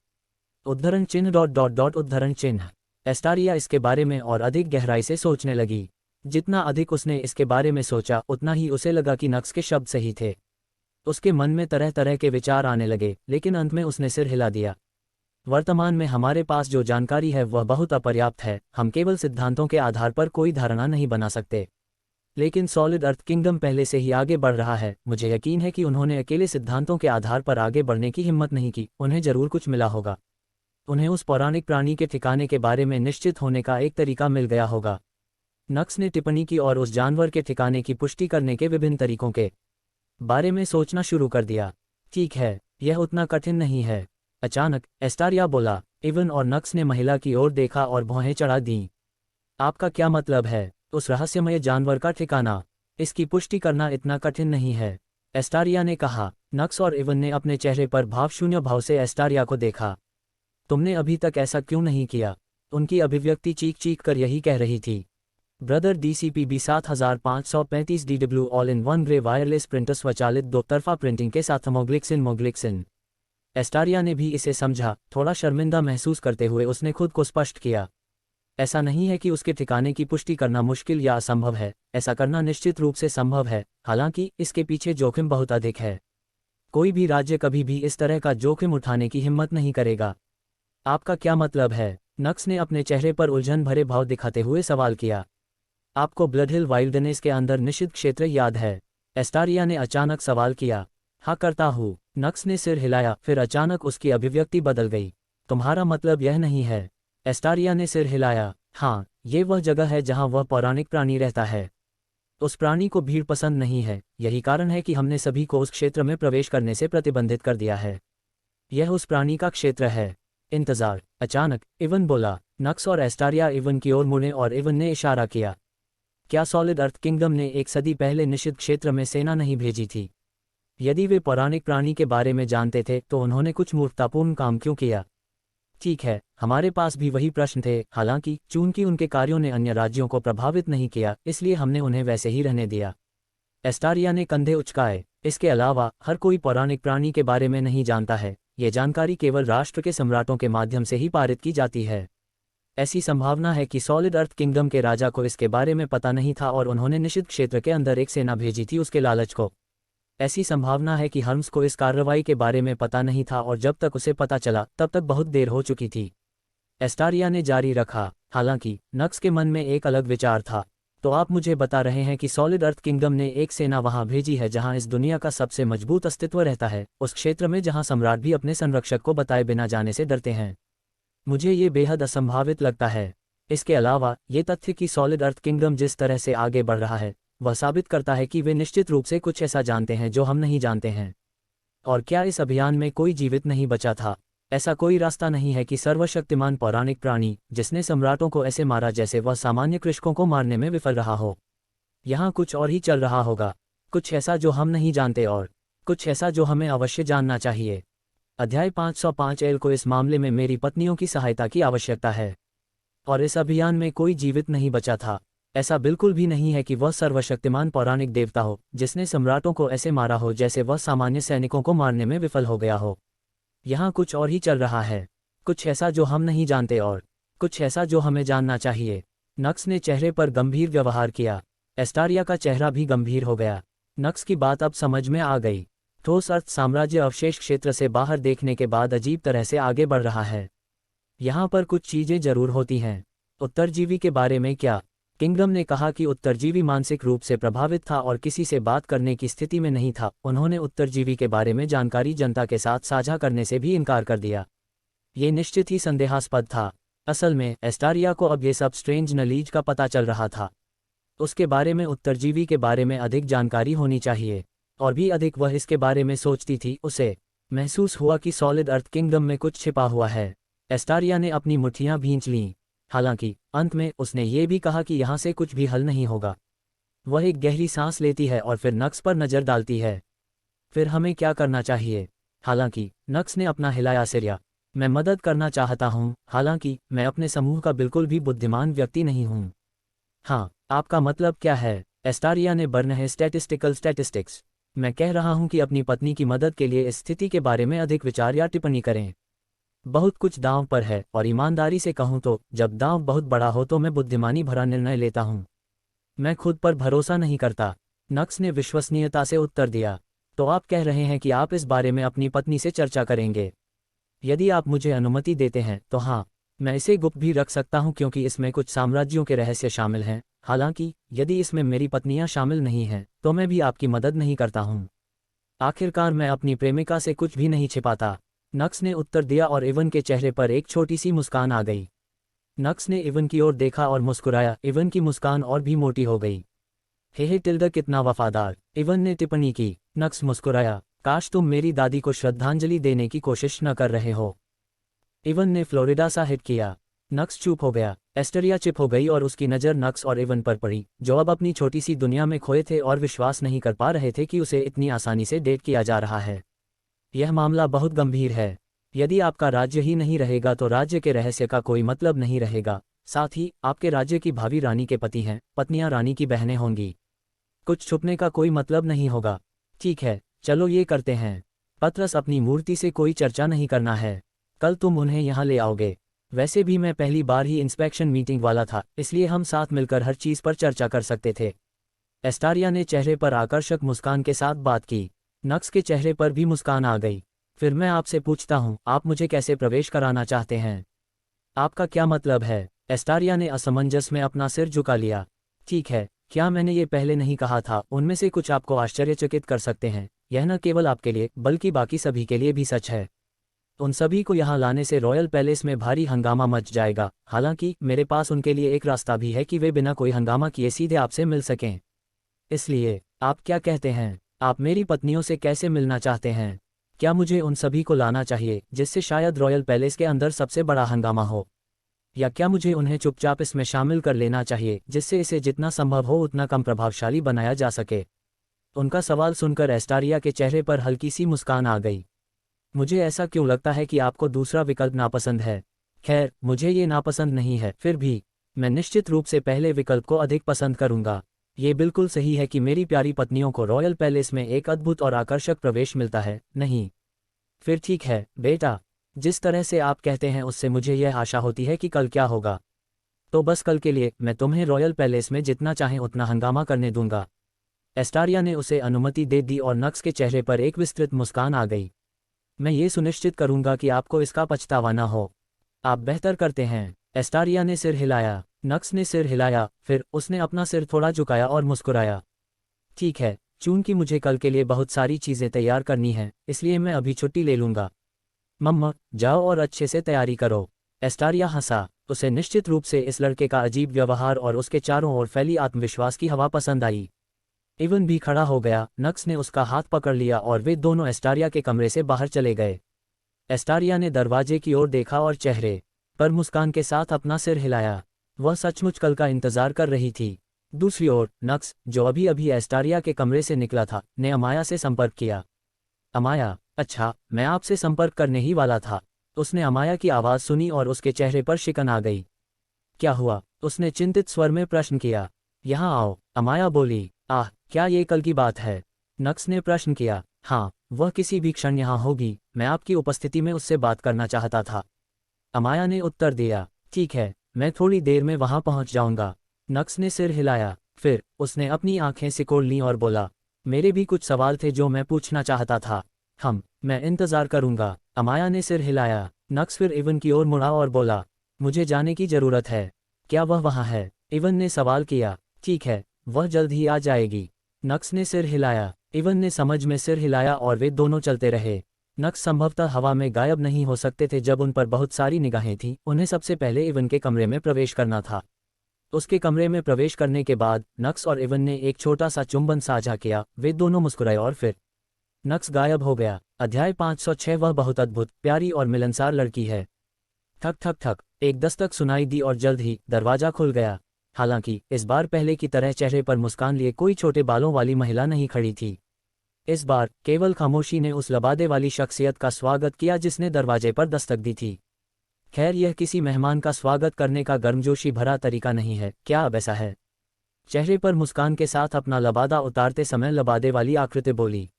उद्धरण चिन्ह उद्धरण चिन्ह। एस्टारिया इसके बारे में और अधिक गहराई से सोचने लगी। जितना अधिक उसने इसके बारे में सोचा, उतना ही उसे लगा कि नक्स के शब्द सही थे। उसके मन में तरह तरह के विचार आने लगे, लेकिन अंत में उसने सिर हिला दिया। वर्तमान में हमारे पास जो जानकारी है वह बहुत अपर्याप्त है। हम केवल सिद्धांतों के आधार पर कोई धारणा नहीं बना सकते। लेकिन सॉलिड अर्थ किंगडम पहले से ही आगे बढ़ रहा है। मुझे यकीन है कि उन्होंने अकेले सिद्धांतों के आधार पर आगे बढ़ने की हिम्मत नहीं की। उन्हें जरूर कुछ मिला होगा। उन्हें उस पौराणिक प्राणी के ठिकाने के बारे में निश्चित होने का एक तरीका मिल गया होगा। नक्स ने टिप्पणी की और उस जानवर के ठिकाने की पुष्टि करने के विभिन्न तरीकों के बारे में सोचना शुरू कर दिया। ठीक है, यह उतना कठिन नहीं है। अचानक एस्टारिया बोला। इवन और नक्स ने महिला की ओर देखा और भौहें चढ़ा दीं। आपका क्या मतलब है? उस रहस्यमय जानवर का ठिकाना? इसकी पुष्टि करना इतना कठिन नहीं है, एस्टारिया ने कहा। नक्स और इवन ने अपने चेहरे पर भावशून्य भाव से एस्टारिया को देखा। तुमने अभी तक ऐसा क्यों नहीं किया? उनकी अभिव्यक्ति चीख चीख कर यही कह रही थी। Brother DCPB 7535 DW all in one grey wireless printer स्वचालित 2 तरफा प्रिंटिंग के साथ मोग्लिक्सिन। एस्टारिया ने भी इसे समझा। थोड़ा शर्मिंदा महसूस करते हुए उसने खुद को स्पष्ट किया। ऐसा नहीं है कि उसके ठिकाने की पुष्टि करना मुश्किल या असंभव है। ऐसा करना निश्चित रूप से संभव है, हालांकि इसके पीछे जोखिम बहुत अधिक है। कोई भी राज्य कभी भी इस तरह का जोखिम उठाने की हिम्मत नहीं करेगा। आपका क्या मतलब है? नक्स ने अपने चेहरे पर उलझन भरे भाव दिखाते हुए सवाल किया। आपको ब्लड हिल वाइल्डनेस के अंदर निषिद्ध क्षेत्र याद है? एस्टारिया ने अचानक सवाल किया। हाँ करता हूँ, नक्स ने सिर हिलाया। फिर अचानक उसकी अभिव्यक्ति बदल गई। तुम्हारा मतलब यह नहीं है? एस्टारिया ने सिर हिलाया। हाँ, ये वह जगह है जहाँ वह पौराणिक प्राणी रहता है। उस प्राणी को भीड़ पसंद नहीं है। यही कारण है कि हमने सभी को उस क्षेत्र में प्रवेश करने से प्रतिबंधित कर दिया है। यह उस प्राणी का क्षेत्र है। इंतजार। अचानक इवन बोला। नक्स और एस्टारिया इवन की ओर मुड़े और इवन ने इशारा किया। क्या सॉलिड अर्थ किंगडम ने 1 सदी पहले निषिद्ध क्षेत्र में सेना नहीं भेजी थी? यदि वे पौराणिक प्राणी के बारे में जानते थे तो उन्होंने कुछ मूर्खतापूर्ण काम क्यों किया? ठीक है, हमारे पास भी वही प्रश्न थे। हालांकि चूंकि उनके कार्यों ने अन्य राज्यों को प्रभावित नहीं किया, इसलिए हमने उन्हें वैसे ही रहने दिया। एस्टारिया ने कंधे उचकाए। इसके अलावा हर कोई पौराणिक प्राणी के बारे में नहीं जानता है। ये जानकारी केवल राष्ट्र के सम्राटों के माध्यम से ही पारित की जाती है। ऐसी संभावना है कि सॉलिड अर्थ किंगडम के राजा को इसके बारे में पता नहीं था और उन्होंने निषिद्ध क्षेत्र के अंदर एक सेना भेजी थी उसके लालच को। ऐसी संभावना है कि हर्म्स को इस कार्रवाई के बारे में पता नहीं था और जब तक उसे पता चला तब तक बहुत देर हो चुकी थी। एस्टारिया ने जारी रखा। हालांकि नक्स के मन में एक अलग विचार था। तो आप मुझे बता रहे हैं कि सॉलिड अर्थ किंगडम ने एक सेना वहां भेजी है जहां इस दुनिया का सबसे मजबूत अस्तित्व रहता है, उस क्षेत्र में जहां सम्राट भी अपने संरक्षक को बताए बिना जाने से डरते हैं? मुझे ये बेहद असंभावित लगता है। इसके अलावा ये तथ्य कि सॉलिड अर्थ किंगडम जिस तरह से आगे बढ़ रहा है वह साबित करता है कि वे निश्चित रूप से कुछ ऐसा जानते हैं जो हम नहीं जानते हैं। और क्या इस अभियान में कोई जीवित नहीं बचा था? ऐसा कोई रास्ता नहीं है कि सर्वशक्तिमान पौराणिक प्राणी जिसने सम्राटों को ऐसे मारा जैसे वह सामान्य कृषकों को मारने में विफल रहा हो। यहाँ कुछ और ही चल रहा होगा, कुछ ऐसा जो हम नहीं जानते और कुछ ऐसा जो हमें अवश्य जानना चाहिए। अध्याय 505 एल को इस मामले में मेरी पत्नियों की सहायता की आवश्यकता है। और इस अभियान में कोई जीवित नहीं बचा था। ऐसा बिल्कुल भी नहीं है कि वह सर्वशक्तिमान पौराणिक देवता हो जिसने सम्राटों को ऐसे मारा हो जैसे वह सामान्य सैनिकों को मारने में विफल हो गया हो। यहाँ कुछ और ही चल रहा है, कुछ ऐसा जो हम नहीं जानते और कुछ ऐसा जो हमें जानना चाहिए। नक्स ने चेहरे पर गंभीर व्यवहार किया। एस्टारिया का चेहरा भी गंभीर हो गया। नक्स की बात अब समझ में आ गई। ठोस अर्थ साम्राज्य अवशेष क्षेत्र से बाहर देखने के बाद अजीब तरह से आगे बढ़ रहा है। यहाँ पर कुछ चीजें जरूर होती हैं। उत्तरजीवी के बारे में क्या? किंगडम ने कहा कि उत्तरजीवी मानसिक रूप से प्रभावित था और किसी से बात करने की स्थिति में नहीं था। उन्होंने उत्तरजीवी के बारे में जानकारी जनता के साथ साझा करने से भी इनकार कर दिया। ये निश्चित ही संदेहास्पद था। असल में एस्टारिया को अब ये सब स्ट्रेंज नॉलेज का पता चल रहा था। उसके बारे में उत्तरजीवी के बारे में अधिक जानकारी होनी चाहिए, और भी अधिक वह इसके बारे में सोचती थी। उसे महसूस हुआ कि सॉलिड अर्थ किंगडम में कुछ छिपा हुआ है। एस्टारिया ने अपनी मुट्ठियां भींच लीं। हालांकि अंत में उसने ये भी कहा कि यहाँ से कुछ भी हल नहीं होगा। वह एक गहरी सांस लेती है और फिर नक्स पर नज़र डालती है। फिर हमें क्या करना चाहिए? हालांकि नक्स ने अपना हिलाया सिर। मैं मदद करना चाहता हूँ, हालांकि मैं अपने समूह का बिल्कुल भी बुद्धिमान व्यक्ति नहीं हूँ। हाँ, आपका मतलब क्या है? एस्टारिया ने बरनहे स्टैटिस्टिक्स। मैं कह रहा हूँ कि अपनी पत्नी की मदद के लिए इस स्थिति के बारे में अधिक विचार या टिप्पणी करें। बहुत कुछ दांव पर है, और ईमानदारी से कहूँ तो जब दांव बहुत बड़ा हो तो मैं बुद्धिमानी भरा निर्णय लेता हूँ। मैं खुद पर भरोसा नहीं करता। नक्स ने विश्वसनीयता से उत्तर दिया। तो आप कह रहे हैं कि आप इस बारे में अपनी पत्नी से चर्चा करेंगे? यदि आप मुझे अनुमति देते हैं तो हाँ, मैं इसे गुप्त भी रख सकता हूँ क्योंकि इसमें कुछ साम्राज्यों के रहस्य शामिल हैं। हालांकि यदि इसमें मेरी पत्नियां शामिल नहीं हैं तो मैं भी आपकी मदद नहीं करता हूँ। आखिरकार मैं अपनी प्रेमिका से कुछ भी नहीं छिपाता। नक्स ने उत्तर दिया और इवन के चेहरे पर एक छोटी सी मुस्कान आ गई। नक्स ने इवन की ओर देखा और मुस्कुराया। इवन की मुस्कान और भी मोटी हो गई। हे टिल्डा कितना वफादार, इवन ने टिप्पणी की। नक्स मुस्कुराया। काश तुम मेरी दादी को श्रद्धांजलि देने की कोशिश न कर रहे हो। इवन ने फ्लोरिडा सा हिट किया। नक्स चुप हो गया। एस्टरिया चिप हो गई और उसकी नज़र नक्स और इवन पर पड़ी, जो अब अपनी छोटी सी दुनिया में खोए थे और विश्वास नहीं कर पा रहे थे कि उसे इतनी आसानी से डेट किया जा रहा है। यह मामला बहुत गंभीर है। यदि आपका राज्य ही नहीं रहेगा तो राज्य के रहस्य का कोई मतलब नहीं रहेगा। साथ ही आपके राज्य की भावी रानी के पति हैं, पत्नियां रानी की बहनें होंगी। कुछ छुपने का कोई मतलब नहीं होगा। ठीक है, चलो ये करते हैं। पतरस, अपनी मूर्ति से कोई चर्चा नहीं करना है। कल तुम उन्हें यहाँ ले आओगे। वैसे भी मैं पहली बार ही इंस्पेक्शन मीटिंग वाला था, इसलिए हम साथ मिलकर हर चीज़ पर चर्चा कर सकते थे। एस्टारिया ने चेहरे पर आकर्षक मुस्कान के साथ बात की। नक्स के चेहरे पर भी मुस्कान आ गई। फिर मैं आपसे पूछता हूँ, आप मुझे कैसे प्रवेश कराना चाहते हैं? आपका क्या मतलब है? एस्टारिया ने असमंजस में अपना सिर झुका लिया। ठीक है, क्या मैंने ये पहले नहीं कहा था? उनमें से कुछ आपको आश्चर्यचकित कर सकते हैं। यह न केवल आपके लिए बल्कि बाकी सभी के लिए भी सच है। उन सभी को यहाँ लाने से रॉयल पैलेस में भारी हंगामा मच जाएगा। हालांकि मेरे पास उनके लिए एक रास्ता भी है कि वे बिना कोई हंगामा किए सीधे आपसे मिल सकें। इसलिए आप क्या कहते हैं? आप मेरी पत्नियों से कैसे मिलना चाहते हैं? क्या मुझे उन सभी को लाना चाहिए जिससे शायद रॉयल पैलेस के अंदर सबसे बड़ा हंगामा हो, या क्या मुझे उन्हें चुपचाप इसमें शामिल कर लेना चाहिए जिससे इसे जितना संभव हो उतना कम प्रभावशाली बनाया जा सके? उनका सवाल सुनकर एस्टारिया के चेहरे पर हल्की सी मुस्कान आ गई। मुझे ऐसा क्यों लगता है कि आपको दूसरा विकल्प नापसंद है? खैर, मुझे ये नापसंद नहीं है, फिर भी मैं निश्चित रूप से पहले विकल्प को अधिक पसंद करूंगा। ये बिल्कुल सही है कि मेरी प्यारी पत्नियों को रॉयल पैलेस में एक अद्भुत और आकर्षक प्रवेश मिलता है, नहीं? फिर ठीक है बेटा, जिस तरह से आप कहते हैं उससे मुझे यह आशा होती है कि कल क्या होगा। तो बस कल के लिए मैं तुम्हें रॉयल पैलेस में जितना चाहें उतना हंगामा करने दूंगा। एस्टारिया ने उसे अनुमति दे दी और नक्स के चेहरे पर एक विस्तृत मुस्कान आ गई। मैं ये सुनिश्चित करूंगा कि आपको इसका पछतावा न हो। आप बेहतर करते हैं। एस्टारिया ने सिर हिलाया। नक्स ने सिर हिलाया, फिर उसने अपना सिर थोड़ा झुकाया और मुस्कुराया। ठीक है, चूंकि मुझे कल के लिए बहुत सारी चीज़ें तैयार करनी हैं, इसलिए मैं अभी छुट्टी ले लूंगा। मम्मा, जाओ और अच्छे से तैयारी करो। एस्टारिया हंसा। उसे निश्चित रूप से इस लड़के का अजीब व्यवहार और उसके चारों ओर फैली आत्मविश्वास की हवा पसंद आई। इवन भी खड़ा हो गया। नक्स ने उसका हाथ पकड़ लिया और वे दोनों एस्टारिया के कमरे से बाहर चले गए। एस्टारिया ने दरवाजे की ओर देखा और चेहरे पर मुस्कान के साथ अपना सिर हिलाया। वह सचमुच कल का इंतजार कर रही थी। दूसरी ओर नक्स, जो अभी अभी एस्टारिया के कमरे से निकला था, ने अमाया से संपर्क किया। अमाया, अच्छा, मैं आपसे संपर्क करने ही वाला था। उसने अमाया की आवाज़ सुनी और उसके चेहरे पर शिकन आ गई। क्या हुआ? उसने चिंतित स्वर में प्रश्न किया। यहाँ आओ, अमाया बोली। आह, क्या ये कल की बात है? नक्स ने प्रश्न किया। हाँ, वह किसी भी क्षण यहाँ होगी। मैं आपकी उपस्थिति में उससे बात करना चाहता था। अमाया ने उत्तर दिया। ठीक है, मैं थोड़ी देर में वहां पहुंच जाऊंगा। नक्स ने सिर हिलाया। फिर उसने अपनी आंखें सिकोड़ लीं और बोला, मेरे भी कुछ सवाल थे जो मैं पूछना चाहता था। मैं इंतजार करूंगा। अमाया ने सिर हिलाया। नक्स फिर इवन की ओर मुड़ा और बोला, मुझे जाने की जरूरत है। क्या वह वहां है? इवन ने सवाल किया। ठीक है, वह जल्द ही आ जाएगी। नक्स ने सिर हिलाया। इवन ने समझ में सिर हिलाया और वे दोनों चलते रहे। नक्स संभवतः हवा में गायब नहीं हो सकते थे जब उन पर बहुत सारी निगाहें थीं। उन्हें सबसे पहले इवन के कमरे में प्रवेश करना था। उसके कमरे में प्रवेश करने के बाद नक्स और इवन ने एक छोटा सा चुंबन साझा किया। वे दोनों मुस्कुराए और फिर नक्स गायब हो गया। अध्याय 506। वह बहुत अद्भुत, प्यारी और मिलनसार लड़की है। ठक ठक ठक, एक दस्तक सुनाई दी और जल्द ही दरवाजा खुल गया। हालांकि इस बार पहले की तरह चेहरे पर मुस्कान लिए कोई छोटे बालों वाली महिला नहीं खड़ी थी। इस बार केवल खामोशी ने उस लबादे वाली शख्सियत का स्वागत किया जिसने दरवाजे पर दस्तक दी थी। खैर, यह किसी मेहमान का स्वागत करने का गर्मजोशी भरा तरीका नहीं है, क्या अब ऐसा है? चेहरे पर मुस्कान के साथ अपना लबादा उतारते समय लबादे वाली आकृति बोली।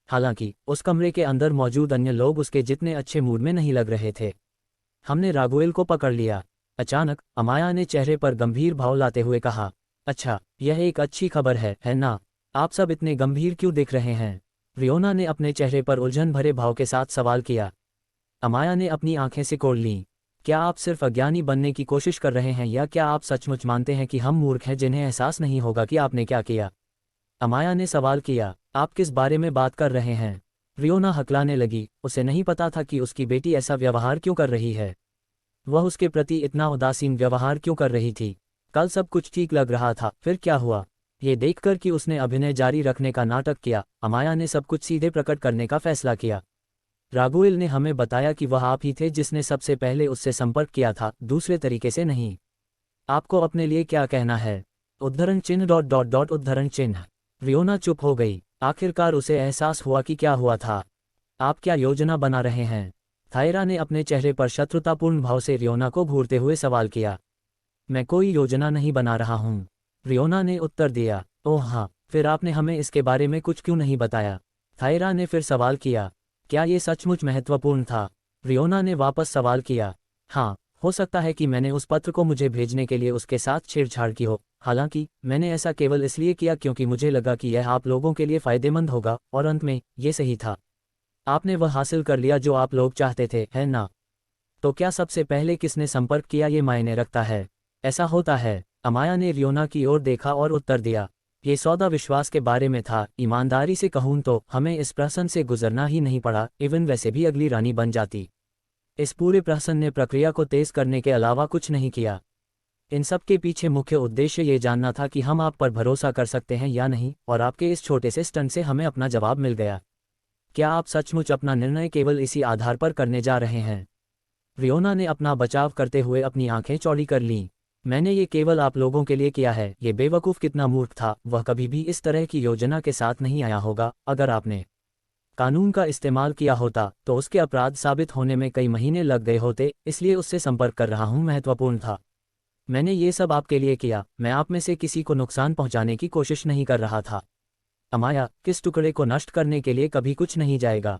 हालांकि उस कमरे के अंदर मौजूद अन्य लोग उसके जितने अच्छे मूड में नहीं लग रहे थे। हमने रागुएल को पकड़ लिया। अचानक अमाया ने चेहरे पर गंभीर भाव लाते हुए कहा। अच्छा, यह एक अच्छी खबर है ना? आप सब इतने गंभीर क्यों दिख रहे हैं? रियोना ने अपने चेहरे पर उलझन भरे भाव के साथ सवाल किया। अमाया ने अपनी आंखें सिकोड़ लीं। क्या आप सिर्फ अज्ञानी बनने की कोशिश कर रहे हैं, या क्या आप सचमुच मानते हैं कि हम मूर्ख हैं जिन्हें एहसास नहीं होगा कि आपने क्या किया? अमाया ने सवाल किया। आप किस बारे में बात कर रहे हैं? रियोना हकलाने लगी। उसे नहीं पता था कि उसकी बेटी ऐसा व्यवहार क्यों कर रही है। वह उसके प्रति इतना उदासीन व्यवहार क्यों कर रही थी? कल सब कुछ ठीक लग रहा था, फिर क्या हुआ? ये देखकर कि उसने अभिनय जारी रखने का नाटक किया, अमाया ने सब कुछ सीधे प्रकट करने का फैसला किया। रागुएल ने हमें बताया कि वह आप ही थे जिसने सबसे पहले उससे संपर्क किया था, दूसरे तरीके से नहीं। आपको अपने लिए क्या कहना है? उद्धरण चिन्ह डॉट डॉट डॉट उद्धरण चिन्ह। रियोना चुप हो गई। आखिरकार उसे एहसास हुआ कि क्या हुआ था। आप क्या योजना बना रहे हैं? थायरा ने अपने चेहरे पर शत्रुतापूर्ण भाव से रियोना को घूरते हुए सवाल किया। मैं कोई योजना नहीं बना रहा हूँ, रियोना ने उत्तर दिया। ओह हाँ, फिर आपने हमें इसके बारे में कुछ क्यों नहीं बताया? थायरा ने फिर सवाल किया। क्या ये सचमुच महत्वपूर्ण था? रियोना ने वापस सवाल किया। हाँ, हो सकता है कि मैंने उस पत्र को मुझे भेजने के लिए उसके साथ छेड़छाड़ की हो। हालांकि मैंने ऐसा केवल इसलिए किया क्योंकि मुझे लगा कि यह आप लोगों के लिए फ़ायदेमंद होगा, और अंत में ये सही था। आपने वह हासिल कर लिया जो आप लोग चाहते थे, है ना? तो क्या सबसे पहले किसने संपर्क किया ये मायने रखता है? ऐसा होता है। अमाया ने रियोना की ओर देखा और उत्तर दिया। ये सौदा विश्वास के बारे में था। ईमानदारी से कहूँ तो हमें इस प्रहसन से गुजरना ही नहीं पड़ा, इवन वैसे भी अगली रानी बन जाती। इस पूरे प्रहसन ने प्रक्रिया को तेज करने के अलावा कुछ नहीं किया। इन सब के पीछे मुख्य उद्देश्य ये जानना था कि हम आप पर भरोसा कर सकते हैं या नहीं, और आपके इस छोटे से स्टंट से हमें अपना जवाब मिल गया। क्या आप सचमुच अपना निर्णय केवल इसी आधार पर करने जा रहे हैं? रियोना ने अपना बचाव करते हुए अपनी आंखें चौड़ी कर लीं। मैंने ये केवल आप लोगों के लिए किया है। ये बेवकूफ़ कितना मूर्ख था, वह कभी भी इस तरह की योजना के साथ नहीं आया होगा। अगर आपने कानून का इस्तेमाल किया होता तो उसके अपराध साबित होने में कई महीने लग गए होते, इसलिए उससे संपर्क कर रहा हूँ महत्वपूर्ण था। मैंने ये सब आपके लिए किया, मैं आप में से किसी को नुकसान पहुंचाने की कोशिश नहीं कर रहा था। अमाया, किस टुकड़े को नष्ट करने के लिए कभी कुछ नहीं जाएगा।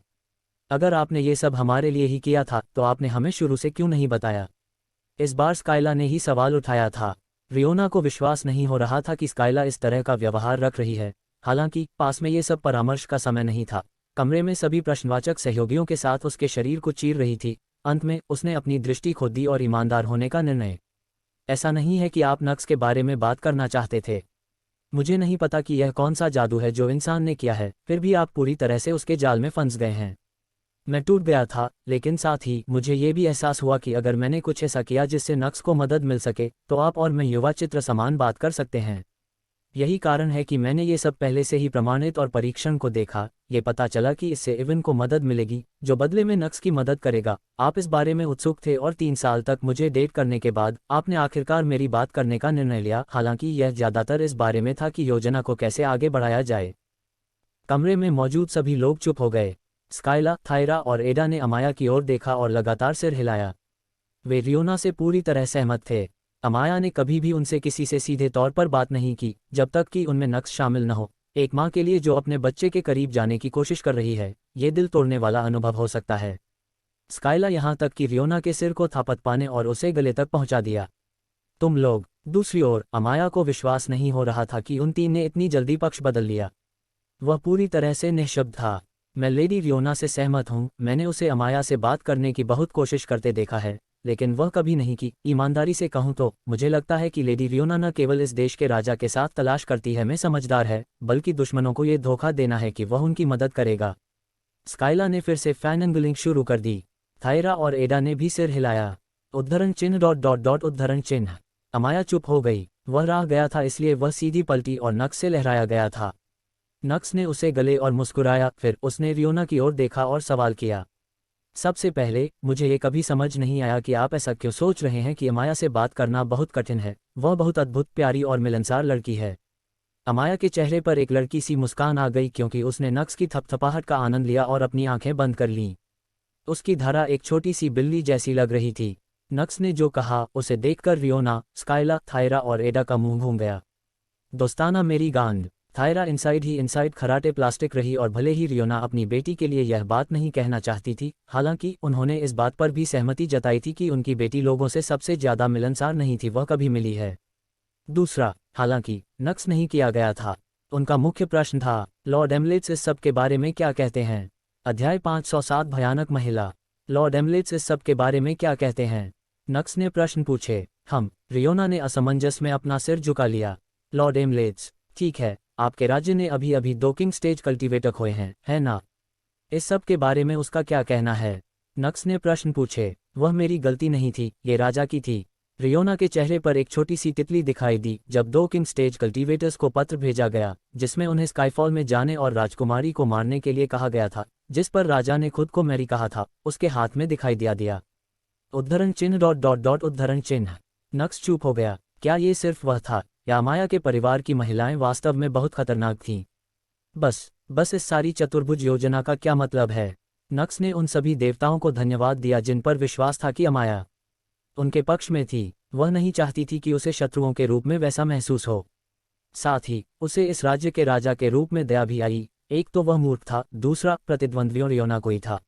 अगर आपने ये सब हमारे लिए ही किया था तो आपने हमें शुरू से क्यों नहीं बताया? इस बार स्काइला ने ही सवाल उठाया था। रियोना को विश्वास नहीं हो रहा था कि स्काइला इस तरह का व्यवहार रख रही है। हालांकि पास में ये सब परामर्श का समय नहीं था। कमरे में सभी प्रश्नवाचक सहयोगियों के साथ उसके शरीर को चीर रही थी। अंत में उसने अपनी दृष्टि खो दी और ईमानदार होने का निर्णय। ऐसा नहीं है कि आप नक्स के बारे में बात करना चाहते थे। मुझे नहीं पता कि यह कौन सा जादू है जो इंसान ने किया है, फिर भी आप पूरी तरह से उसके जाल में फंस गए हैं। मैं टूट गया था, लेकिन साथ ही मुझे ये भी एहसास हुआ कि अगर मैंने कुछ ऐसा किया जिससे नक्स को मदद मिल सके तो आप और मैं युवा चित्र समान बात कर सकते हैं। यही कारण है कि मैंने ये सब पहले से ही प्रमाणित और परीक्षण को देखा। ये पता चला कि इससे इवन को मदद मिलेगी, जो बदले में नक्स की मदद करेगा। आप इस बारे में उत्सुक थे और 3 साल तक मुझे डेट करने के बाद आपने आखिरकार मेरी बात करने का निर्णय लिया। हालांकि यह ज़्यादातर इस बारे में था कि योजना को कैसे आगे बढ़ाया जाए। कमरे में मौजूद सभी लोग चुप हो गए। स्काइला, थायरा और एडा ने अमाया की ओर देखा और लगातार सिर हिलाया। वे रियोना से पूरी तरह सहमत थे। अमाया ने कभी भी उनसे किसी से सीधे तौर पर बात नहीं की, जब तक कि उनमें नक्स शामिल न हो। एक माँ के लिए जो अपने बच्चे के करीब जाने की कोशिश कर रही है, ये दिल तोड़ने वाला अनुभव हो सकता है। स्काइला यहाँ तक कि रियोना के सिर को थापत पाने और उसे गले तक पहुँचा दिया। तुम लोग। दूसरी ओर अमाया को विश्वास नहीं हो रहा था कि उन 3 ने इतनी जल्दी पक्ष बदल लिया। वह पूरी तरह से निःशब्द था। मैं लेडी रियोना से सहमत हूँ। मैंने उसे अमाया से बात करने की बहुत कोशिश करते देखा है, लेकिन वह कभी नहीं की। ईमानदारी से कहूँ तो मुझे लगता है कि लेडी रियोना न केवल इस देश के राजा के साथ तलाश करती है मैं समझदार है, बल्कि दुश्मनों को ये धोखा देना है कि वह उनकी मदद करेगा। स्काइला ने फिर से फैन एंगलिंग शुरू कर दी। थायरा और एडा ने भी सिर हिलाया। उद्धरण चिन्ह डॉट डॉट डॉट उद्धरण चिन्ह। अमाया चुप हो गई। वह राह गया था, इसलिए वह सीधी पलटी और नक्स से लहराया गया था। नक्स ने उसे गले और मुस्कुराया। फिर उसने रियोना की ओर देखा और सवाल किया। सबसे पहले, मुझे ये कभी समझ नहीं आया कि आप ऐसा क्यों सोच रहे हैं कि अमाया से बात करना बहुत कठिन है। वह बहुत अद्भुत, प्यारी और मिलनसार लड़की है। अमाया के चेहरे पर एक लड़की सी मुस्कान आ गई क्योंकि उसने नक्स की थपथपाहट का आनंद लिया और अपनी आंखें बंद कर लीं। उसकी धारा एक छोटी सी बिल्ली जैसी लग रही थी। नक्स ने जो कहा उसे देखकर रियोना, स्काइला, थायरा और एडा का मुंह घूम गया। दोस्ताना मेरी गांड। थायरा inside he inside Kharate plastic रही और भले ही रियोना अपनी बेटी के लिए यह बात नहीं कहना चाहती थी, हालांकि उन्होंने इस बात पर भी सहमति जताई थी कि उनकी बेटी लोगों से सबसे ज़्यादा मिलनसार नहीं थी वह कभी मिली है। दूसरा, हालांकि नक्स नहीं किया गया था। उनका मुख्य प्रश्न था, लॉर्ड एमलेट्स इस सब के बारे में क्या कहते हैं? अध्याय 507 भयानक महिला। लॉर्ड एमलेट्स इस सब के बारे में क्या कहते हैं? नक्स ने प्रश्न पूछे। रियोना ने असमंजस में अपना सिर झुका लिया। लॉर्ड एमलेट्स, ठीक है, आपके राज्य ने अभी अभी 2 किंग स्टेज कल्टीवेटर खोए हैं, है ना? इस सब के बारे में उसका क्या कहना है? नक्स ने प्रश्न पूछे। वह मेरी गलती नहीं थी, ये राजा की थी। रियोना के चेहरे पर एक छोटी सी तितली दिखाई दी जब 2 किंग स्टेज कल्टीवेटर्स को पत्र भेजा गया, जिसमें उन्हें स्काईफॉल में जाने और राजकुमारी को मारने के लिए कहा गया था, जिस पर राजा ने खुद को मैरी कहा था, उसके हाथ में दिखाई दिया। उद्धरण चिन्ह डॉट डॉट डॉट उद्धरण चिन्ह। नक्स चुप हो गया। क्या ये सिर्फ वह था, या अमाया के परिवार की महिलाएं वास्तव में बहुत खतरनाक थीं? बस इस सारी चतुर्भुज योजना का क्या मतलब है? नक्स ने उन सभी देवताओं को धन्यवाद दिया जिन पर विश्वास था कि अमाया उनके पक्ष में थी। वह नहीं चाहती थी कि उसे शत्रुओं के रूप में वैसा महसूस हो। साथ ही उसे इस राज्य के राजा के रूप में दया भी आई। एक तो वह मूर्ख था, दूसरा प्रतिद्वंद्वियों रियोना कोई था।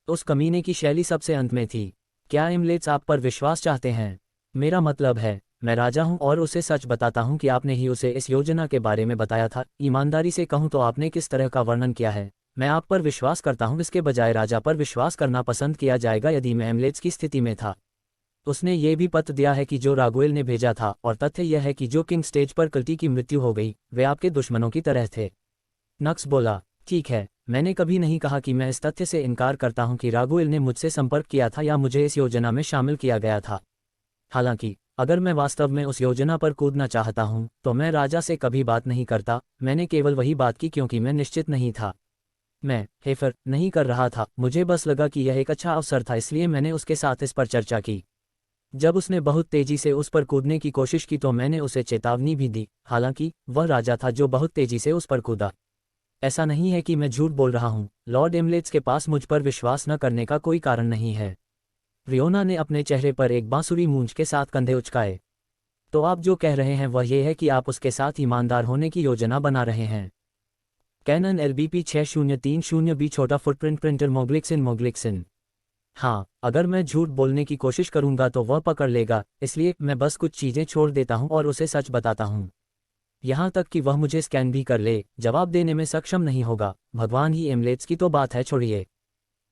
उस कमीने की शैली सबसे अंत में थी। क्या एमलेट्स आप पर विश्वास चाहते हैं? मेरा मतलब है, मैं राजा हूं और उसे सच बताता हूं कि आपने ही उसे इस योजना के बारे में बताया था। ईमानदारी से कहूं तो आपने किस तरह का वर्णन किया है, मैं आप पर विश्वास करता हूं। इसके बजाय राजा पर विश्वास करना पसंद किया जाएगा यदि मैं एमलेट्स की स्थिति में था। उसने ये भी पत्र दिया है कि जो रागुएल ने भेजा था, और तथ्य यह है कि जो किंग स्टेज पर कल्टी की मृत्यु हो गई, वे आपके दुश्मनों की तरह थे। नक्स बोला, ठीक है, मैंने कभी नहीं कहा कि मैं इस तथ्य से इनकार करता हूं कि रागुएल ने मुझसे संपर्क किया था या मुझे इस योजना में शामिल किया गया था। हालांकि अगर मैं वास्तव में उस योजना पर कूदना चाहता हूं, तो मैं राजा से कभी बात नहीं करता। मैंने केवल वही बात की क्योंकि मैं निश्चित नहीं था। मैं हेफर नहीं कर रहा था, मुझे बस लगा कि यह एक अच्छा अवसर था, इसलिए मैंने उसके साथ इस पर चर्चा की। जब उसने बहुत तेजी से उस पर कूदने की कोशिश की तो मैंने उसे चेतावनी भी दी, हालांकि वह राजा था जो बहुत तेजी से उस पर कूदा। ऐसा नहीं है कि मैं झूठ बोल रहा हूँ, लॉर्ड एमलेट्स के पास मुझ पर विश्वास न करने का कोई कारण नहीं है। रियोना ने अपने चेहरे पर एक बांसुरी मूंछ के साथ कंधे उचकाए। तो आप जो कह रहे हैं वह ये है कि आप उसके साथ ईमानदार होने की योजना बना रहे हैं। कैनन LBP 6030B छोटा फुटप्रिंट प्रिंटर मोग्लिक्सिन। हाँ, अगर मैं झूठ बोलने की कोशिश करूंगा तो वह पकड़ लेगा, इसलिए मैं बस कुछ चीजें छोड़ देता हूं और उसे सच बताता हूं। यहां तक कि वह मुझे स्कैन भी कर ले, जवाब देने में सक्षम नहीं होगा। भगवान ही एमलेट्स की तो बात है, छोड़िए।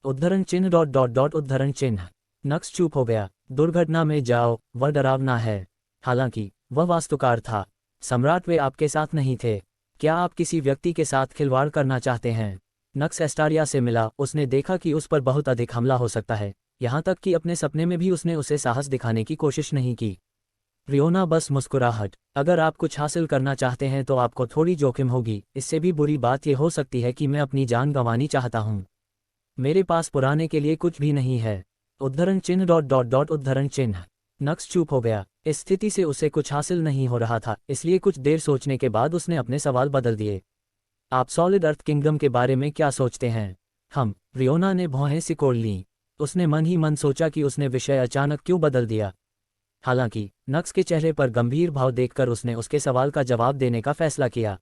उद्धरण चिन्ह डॉट डॉट डॉट उद्धरण चिन्ह। नक्स चुप हो गया। दुर्घटना में जाओ, वह डरावना है। हालांकि वह वास्तुकार था। सम्राट, वे आपके साथ नहीं थे। क्या आप किसी व्यक्ति के साथ खिलवाड़ करना चाहते हैं? नक्स एस्टारिया से मिला, उसने देखा कि उस पर बहुत अधिक हमला हो सकता है, यहाँ तक कि अपने सपने में भी उसने उसे साहस दिखाने की कोशिश नहीं की। रियोना बस मुस्कुराहट। अगर आप कुछ हासिल करना चाहते हैं तो आपको थोड़ी जोखिम होगी, इससे भी बुरी बात यह हो सकती है कि मैं अपनी जान गंवानी चाहता हूँ। मेरे पास पुराने के लिए कुछ भी नहीं है। उद्धरण चिन्ह डॉट डॉट डॉट उद्धरण चिन्ह। नक्स चुप हो गया। इस स्थिति से उसे कुछ हासिल नहीं हो रहा था, इसलिए कुछ देर सोचने के बाद उसने अपने सवाल बदल दिए। आप सॉलिड अर्थ किंगडम के बारे में क्या सोचते हैं? रियोना ने भौहें सिकोड़ लीं। उसने मन ही मन सोचा कि उसने विषय अचानक क्यों बदल दिया। हालांकि नक्स के चेहरे पर गंभीर भाव देखकर उसने उसके सवाल का जवाब देने का फैसला किया।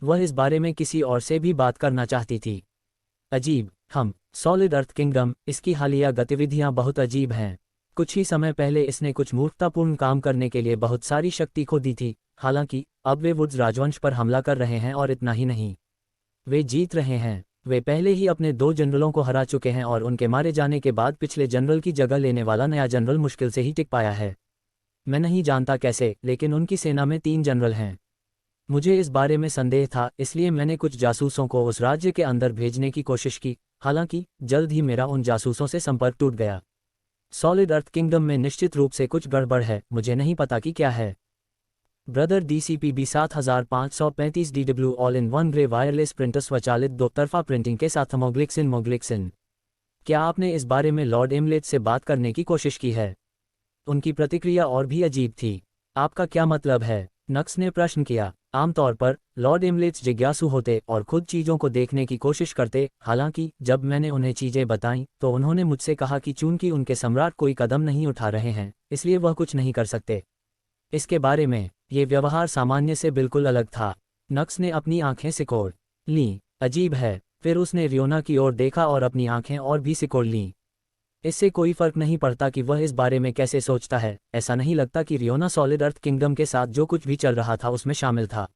वह इस बारे में किसी और से भी बात करना चाहती थी। अजीब। सॉलिड अर्थ किंगडम, इसकी हालिया गतिविधियां बहुत अजीब हैं। कुछ ही समय पहले इसने कुछ मूर्खतापूर्ण काम करने के लिए बहुत सारी शक्ति खो दी थी। हालांकि अब वे वुड्स राजवंश पर हमला कर रहे हैं, और इतना ही नहीं, वे जीत रहे हैं। वे पहले ही अपने 2 जनरलों को हरा चुके हैं, और उनके मारे जाने के बाद पिछले जनरल की जगह लेने वाला नया जनरल मुश्किल से ही टिक पाया है। मैं नहीं जानता कैसे, लेकिन उनकी सेना में 3 जनरल हैं। मुझे इस बारे में संदेह था, इसलिए मैंने कुछ जासूसों को उस राज्य के अंदर भेजने की कोशिश की। हालांकि जल्द ही मेरा उन जासूसों से संपर्क टूट गया। सॉलिड अर्थ किंगडम में निश्चित रूप से कुछ गड़बड़ है, मुझे नहीं पता कि क्या है। Brother DCPB 7535 DW all in one grey wireless printer स्वचालित 2 तरफा प्रिंटिंग के साथ मोग्लिक्सिन। क्या आपने इस बारे में लॉर्ड एमलेट से बात करने की कोशिश की है? उनकी प्रतिक्रिया और भी अजीब थी। आपका क्या मतलब है? नक्स ने प्रश्न किया। आमतौर पर लॉर्ड एमलेट्स जिज्ञासु होते और खुद चीज़ों को देखने की कोशिश करते। हालांकि जब मैंने उन्हें चीज़ें बताईं तो उन्होंने मुझसे कहा कि चूंकि उनके सम्राट कोई कदम नहीं उठा रहे हैं, इसलिए वह कुछ नहीं कर सकते। इसके बारे में ये व्यवहार सामान्य से बिल्कुल अलग था। नक्स ने अपनी आंखें सिकोड़ लीं। अजीब है। फिर उसने रियोना की ओर देखा और अपनी आंखें और भी सिकोड़ लीं। इससे कोई फर्क नहीं पड़ता कि वह इस बारे में कैसे सोचता है, ऐसा नहीं लगता कि रियोना सॉलिड अर्थ किंगडम के साथ जो कुछ भी चल रहा था उसमें शामिल था।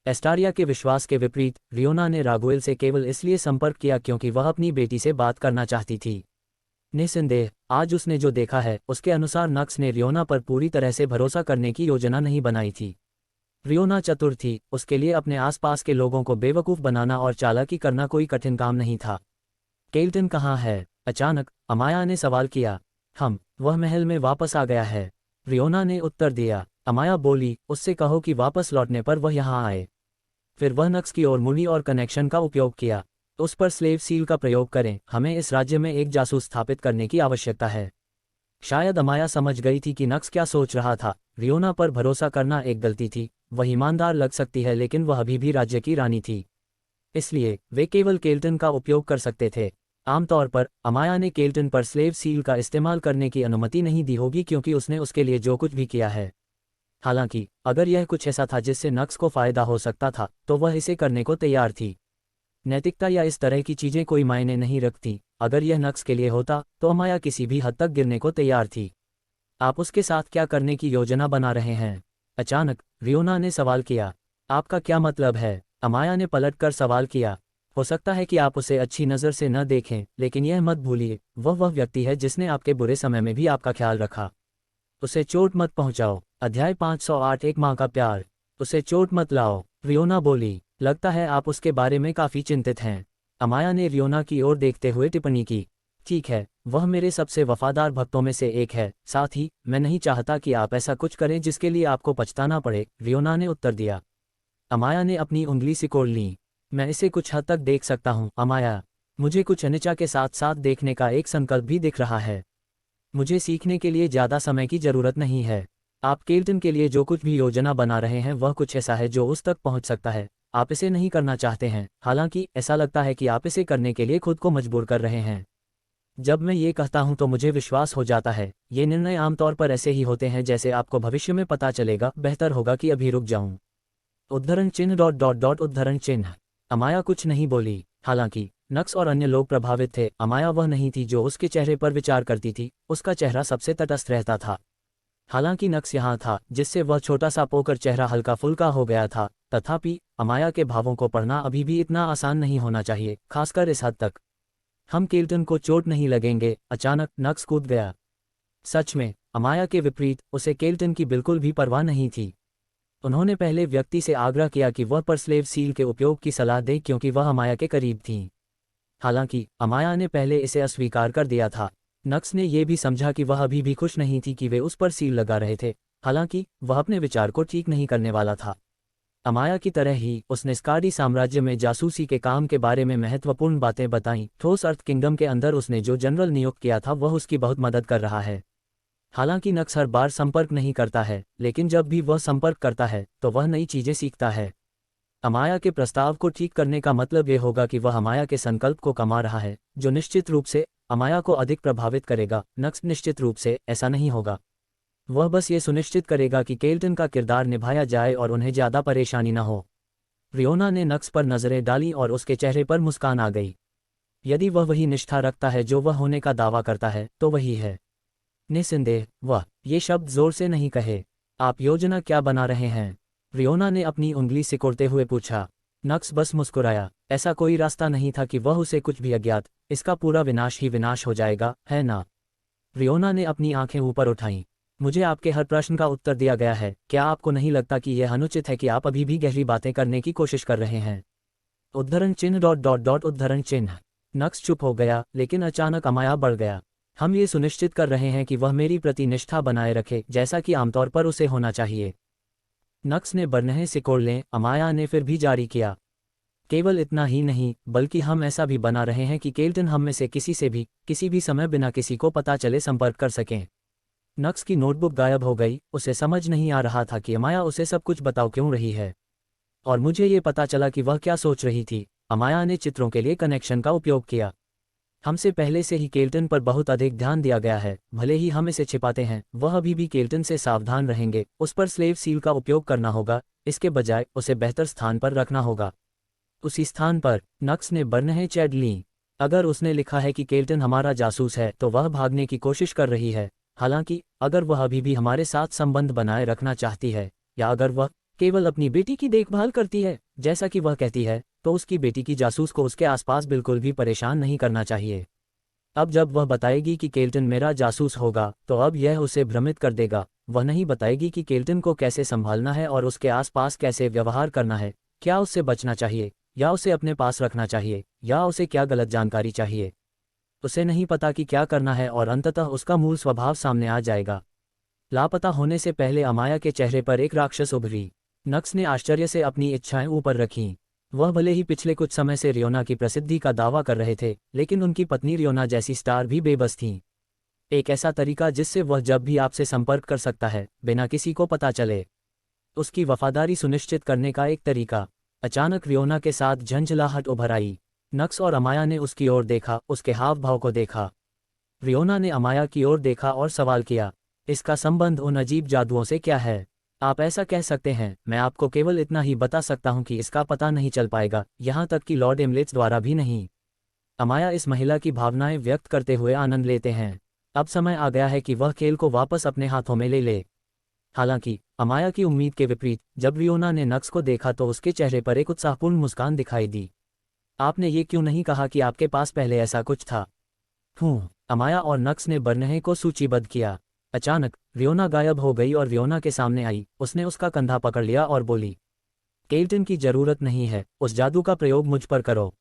एस्टारिया के विश्वास के विपरीत, रियोना ने रागुएल से केवल इसलिए संपर्क किया क्योंकि वह अपनी बेटी से बात करना चाहती थी। निस्संदेह, आज उसने जो देखा है उसके अनुसार नक्स ने रियोना पर पूरी तरह से भरोसा करने की योजना नहीं बनाई थी। रियोना चतुर थी, उसके लिए अपने आसपास के लोगों को बेवकूफ़ बनाना और चालाकी करना कोई कठिन काम नहीं था। केल्टन कहाँ है? अचानक अमाया ने सवाल किया। वह महल में वापस आ गया है, रियोना ने उत्तर दिया। अमाया बोली, उससे कहो कि वापस लौटने पर वह यहाँ आए। फिर वह नक्स की ओर मुड़ी और कनेक्शन का उपयोग किया। उस पर स्लेव सील का प्रयोग करें, हमें इस राज्य में एक जासूस स्थापित करने की आवश्यकता है। शायद अमाया समझ गई थी कि नक्स क्या सोच रहा था। रियोना पर भरोसा करना एक गलती थी। वह ईमानदार लग सकती है, लेकिन वह अभी भी राज्य की रानी थी, इसलिए वे केवल केल्टन का उपयोग कर सकते थे। आमतौर पर अमाया ने केल्टन पर स्लेव सील का इस्तेमाल करने की अनुमति नहीं दी होगी, क्योंकि उसने उसके लिए जो कुछ भी किया है। हालांकि अगर यह कुछ ऐसा था जिससे नक्स को फायदा हो सकता था, तो वह इसे करने को तैयार थी। नैतिकता या इस तरह की चीजें कोई मायने नहीं रखती। अगर यह नक्स के लिए होता तो अमाया किसी भी हद तक गिरने को तैयार थी। आप उसके साथ क्या करने की योजना बना रहे हैं? अचानक रियोना ने सवाल किया। आपका क्या मतलब है? अमाया ने पलटकर सवाल किया। हो सकता है कि आप उसे अच्छी नज़र से न देखें, लेकिन यह मत भूलिए, वह व्यक्ति है जिसने आपके बुरे समय में भी आपका ख्याल रखा। उसे चोट मत पहुंचाओ। अध्याय 508 एक माँ का प्यार। उसे चोट मत लाओ, रियोना बोली। लगता है आप उसके बारे में काफ़ी चिंतित हैं। अमाया ने रियोना की ओर देखते हुए टिप्पणी की। ठीक है, वह मेरे सबसे वफादार भक्तों में से एक है, साथ ही मैं नहीं चाहता कि आप ऐसा कुछ करें जिसके लिए आपको पछताना पड़े, रियोना ने उत्तर दिया। अमाया ने अपनी उंगली सिकोड़ ली। मैं इसे कुछ हद तक देख सकता हूँ अमाया। मुझे कुछ अनिच्छा के साथ साथ देखने का एक संकल्प भी दिख रहा है। मुझे सीखने के लिए ज़्यादा समय की ज़रूरत नहीं है। आप केल्टन के लिए जो कुछ भी योजना बना रहे हैं वह कुछ ऐसा है जो उस तक पहुंच सकता है। आप इसे नहीं करना चाहते हैं, हालांकि ऐसा लगता है कि आप इसे करने के लिए खुद को मजबूर कर रहे हैं। जब मैं ये कहता हूं तो मुझे विश्वास हो जाता है। ये निर्णय आमतौर पर ऐसे ही होते हैं जैसे आपको भविष्य में पता चलेगा, बेहतर होगा कि अभी रुक जाऊं। उद्धरण चिन्ह डॉट डॉट डॉट उद्धरण चिन्ह। अमाया कुछ नहीं बोली। हालांकि नक्स और अन्य लोग प्रभावित थे। अमाया वह नहीं थी जो उसके चेहरे पर विचार करती थी, उसका चेहरा सबसे तटस्थ रहता था। हालांकि नक्स यहाँ था, जिससे वह छोटा सा पोकर चेहरा हल्का फुल्का हो गया था। तथापि अमाया के भावों को पढ़ना अभी भी इतना आसान नहीं होना चाहिए, खासकर इस हद तक। हम केल्टन को चोट नहीं लगेंगे। अचानक नक्स कूद गया। सच में अमाया के विपरीत उसे केल्टन की बिल्कुल भी परवाह नहीं थी। उन्होंने पहले व्यक्ति से आग्रह किया कि वह परस्लेव सील के उपयोग की सलाह दे क्योंकि वह अमाया के करीब थी। हालांकि अमाया ने पहले इसे अस्वीकार कर दिया था। नक्स ने यह भी समझा कि वह अभी भी खुश नहीं थी कि वे उस पर सील लगा रहे थे, हालांकि वह अपने विचार को ठीक नहीं करने वाला था। अमाया की तरह ही उसने स्कार्डी साम्राज्य में जासूसी के काम के बारे में महत्वपूर्ण बातें बताईं। ठोस अर्थ किंगडम के अंदर उसने जो जनरल नियुक्त किया था वह उसकी बहुत मदद कर रहा है। हालांकि नक्स हर बार संपर्क नहीं करता है, लेकिन जब भी वह संपर्क करता है तो वह नई चीजें सीखता है। अमाया के प्रस्ताव को ठीक करने का मतलब यह होगा कि वह अमाया के संकल्प को कमा रहा है, जो निश्चित रूप से अमाया को अधिक प्रभावित करेगा। नक्स निश्चित रूप से ऐसा नहीं होगा। वह बस ये सुनिश्चित करेगा कि केल्टन का किरदार निभाया जाए और उन्हें ज़्यादा परेशानी न हो। रियोना ने नक्स पर नजरें डाली और उसके चेहरे पर मुस्कान आ गई। यदि वह वही निष्ठा रखता है जो वह होने का दावा करता है तो वही है। निस्संदेह वह। ये शब्द जोर से नहीं कहे। आप योजना क्या बना रहे हैं? रियोना ने अपनी उंगली सिकोड़ते हुए पूछा। नक्स बस मुस्कुराया। ऐसा कोई रास्ता नहीं था कि वह उसे कुछ भी अज्ञात, इसका पूरा विनाश ही विनाश हो जाएगा, है ना? रियोना ने अपनी आंखें ऊपर उठाईं। मुझे आपके हर प्रश्न का उत्तर दिया गया है। क्या आपको नहीं लगता कि यह अनुचित है कि आप अभी भी गहरी बातें करने की कोशिश कर रहे हैं? उद्धरण चिन्ह डॉट डॉट डॉट उद्धरण चिन्ह। नक्स चुप हो गया, लेकिन अचानक अमाया बढ़ गया। हम ये सुनिश्चित कर रहे हैं कि वह मेरी प्रति निष्ठा बनाए रखे, जैसा कि आमतौर पर उसे होना चाहिए। नक्स ने बरनहें सिकोड़ लें। अमाया ने फिर भी जारी किया। केवल इतना ही नहीं, बल्कि हम ऐसा भी बना रहे हैं कि केल्टन हम में से किसी से भी किसी भी समय बिना किसी को पता चले संपर्क कर सकें। नक्स की नोटबुक गायब हो गई। उसे समझ नहीं आ रहा था कि अमाया उसे सब कुछ बताओ क्यों रही है। और मुझे ये पता चला कि वह क्या सोच रही थी। अमाया ने चित्रों के लिए कनेक्शन का उपयोग किया। हमसे पहले से ही केल्टन पर बहुत अधिक ध्यान दिया गया है। भले ही हम इसे छिपाते हैं, वह अभी भी केल्टन से सावधान रहेंगे। उस पर स्लेव सील का उपयोग करना होगा, इसके बजाय उसे बेहतर स्थान पर रखना होगा। उसी स्थान पर नक्स ने बरनहें चैड लीं। अगर उसने लिखा है कि केल्टन हमारा जासूस है तो वह भागने की कोशिश कर रही है। हालांकि अगर वह अभी भी हमारे साथ संबंध बनाए रखना चाहती है, या अगर वह केवल अपनी बेटी की देखभाल करती है जैसा कि वह कहती है, तो उसकी बेटी की जासूस को उसके आसपास बिल्कुल भी परेशान नहीं करना चाहिए। अब जब वह बताएगी कि केल्टन मेरा जासूस होगा तो अब यह उसे भ्रमित कर देगा। वह नहीं बताएगी कि केल्टन को कैसे संभालना है और उसके आसपास कैसे व्यवहार करना है। क्या उससे बचना चाहिए, या उसे अपने पास रखना चाहिए, या उसे क्या गलत जानकारी चाहिए। उसे नहीं पता कि क्या करना है और अंततः उसका मूल स्वभाव सामने आ जाएगा। लापता होने से पहले अमाया के चेहरे पर एक राक्षस उभरी। नक्स ने आश्चर्य से अपनी इच्छाएं ऊपर रखीं। वह भले ही पिछले कुछ समय से रियोना की प्रसिद्धि का दावा कर रहे थे, लेकिन उनकी पत्नी रियोना जैसी स्टार भी बेबस थीं। एक ऐसा तरीका जिससे वह जब भी आपसे संपर्क कर सकता है, बिना किसी को पता चले। उसकी वफादारी सुनिश्चित करने का एक तरीका। अचानक रियोना के साथ झंझलाहट उभर आई। नक्स और अमाया ने उसकी ओर देखा, उसके हाव भाव को देखा। रियोना ने अमाया की ओर देखा और सवाल किया, इसका संबंध उन अजीब जादुओं से क्या है? आप ऐसा कह सकते हैं, मैं आपको केवल इतना ही बता सकता हूं कि इसका पता नहीं चल पाएगा, यहां तक कि लॉर्ड एमलेट्स द्वारा भी नहीं। अमाया इस महिला की भावनाएं व्यक्त करते हुए आनंद लेते हैं। अब समय आ गया है कि वह खेल को वापस अपने हाथों में ले ले। हालांकि अमाया की उम्मीद के विपरीत, जब रियोना ने नक्स को देखा तो उसके चेहरे पर एक उत्साहपूर्ण मुस्कान दिखाई दी। आपने ये क्यों नहीं कहा कि आपके पास पहले ऐसा कुछ था? अमाया और नक्स ने बरनहें को सूचीबद्ध किया। अचानक रियोना गायब हो गई और रियोना के सामने आई। उसने उसका कंधा पकड़ लिया और बोली, केल्टन की जरूरत नहीं है, उस जादू का प्रयोग मुझ पर करो।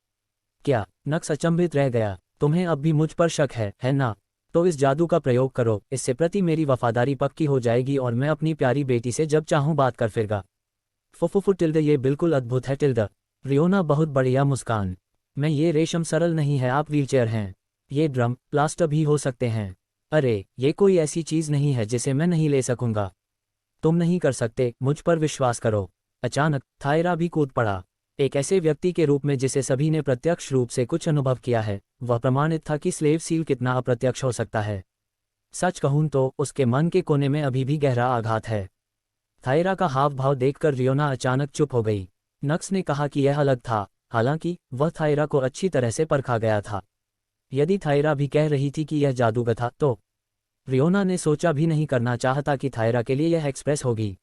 क्या? नक्स अचंभित रह गया। तुम्हें अब भी मुझ पर शक है ना? तो इस जादू का प्रयोग करो, इससे प्रति मेरी वफादारी पक्की हो जाएगी और मैं अपनी प्यारी बेटी से जब चाहूं बात कर फिरगा। फुफुफु टिल्ड, ये बिल्कुल अद्भुत है टिल्ड। रियोना बहुत बढ़िया मुस्कान। मैं ये रेशम सरल नहीं है, आप व्हीलचेयर हैं। ये ड्रम प्लास्टर भी हो सकते हैं। अरे ये कोई ऐसी चीज़ नहीं है जिसे मैं नहीं ले सकूंगा। तुम नहीं कर सकते, मुझ पर विश्वास करो। अचानक थायरा भी कूद पड़ा। एक ऐसे व्यक्ति के रूप में जिसे सभी ने प्रत्यक्ष रूप से कुछ अनुभव किया है, वह प्रमाणित था कि स्लेव सील कितना अप्रत्यक्ष हो सकता है। सच कहूं तो उसके मन के कोने में अभी भी गहरा आघात है। थायरा का हाव भाव देखकर रियोना अचानक चुप हो गई। नक्स ने कहा कि यह अलग था, हालांकि वह थायरा को अच्छी तरह से परखा गया था। यदि थायरा भी कह रही थी कि यह जादूगर था तो रियोना ने सोचा भी नहीं करना चाहता कि थायरा के लिए यह एक्सप्रेस होगी।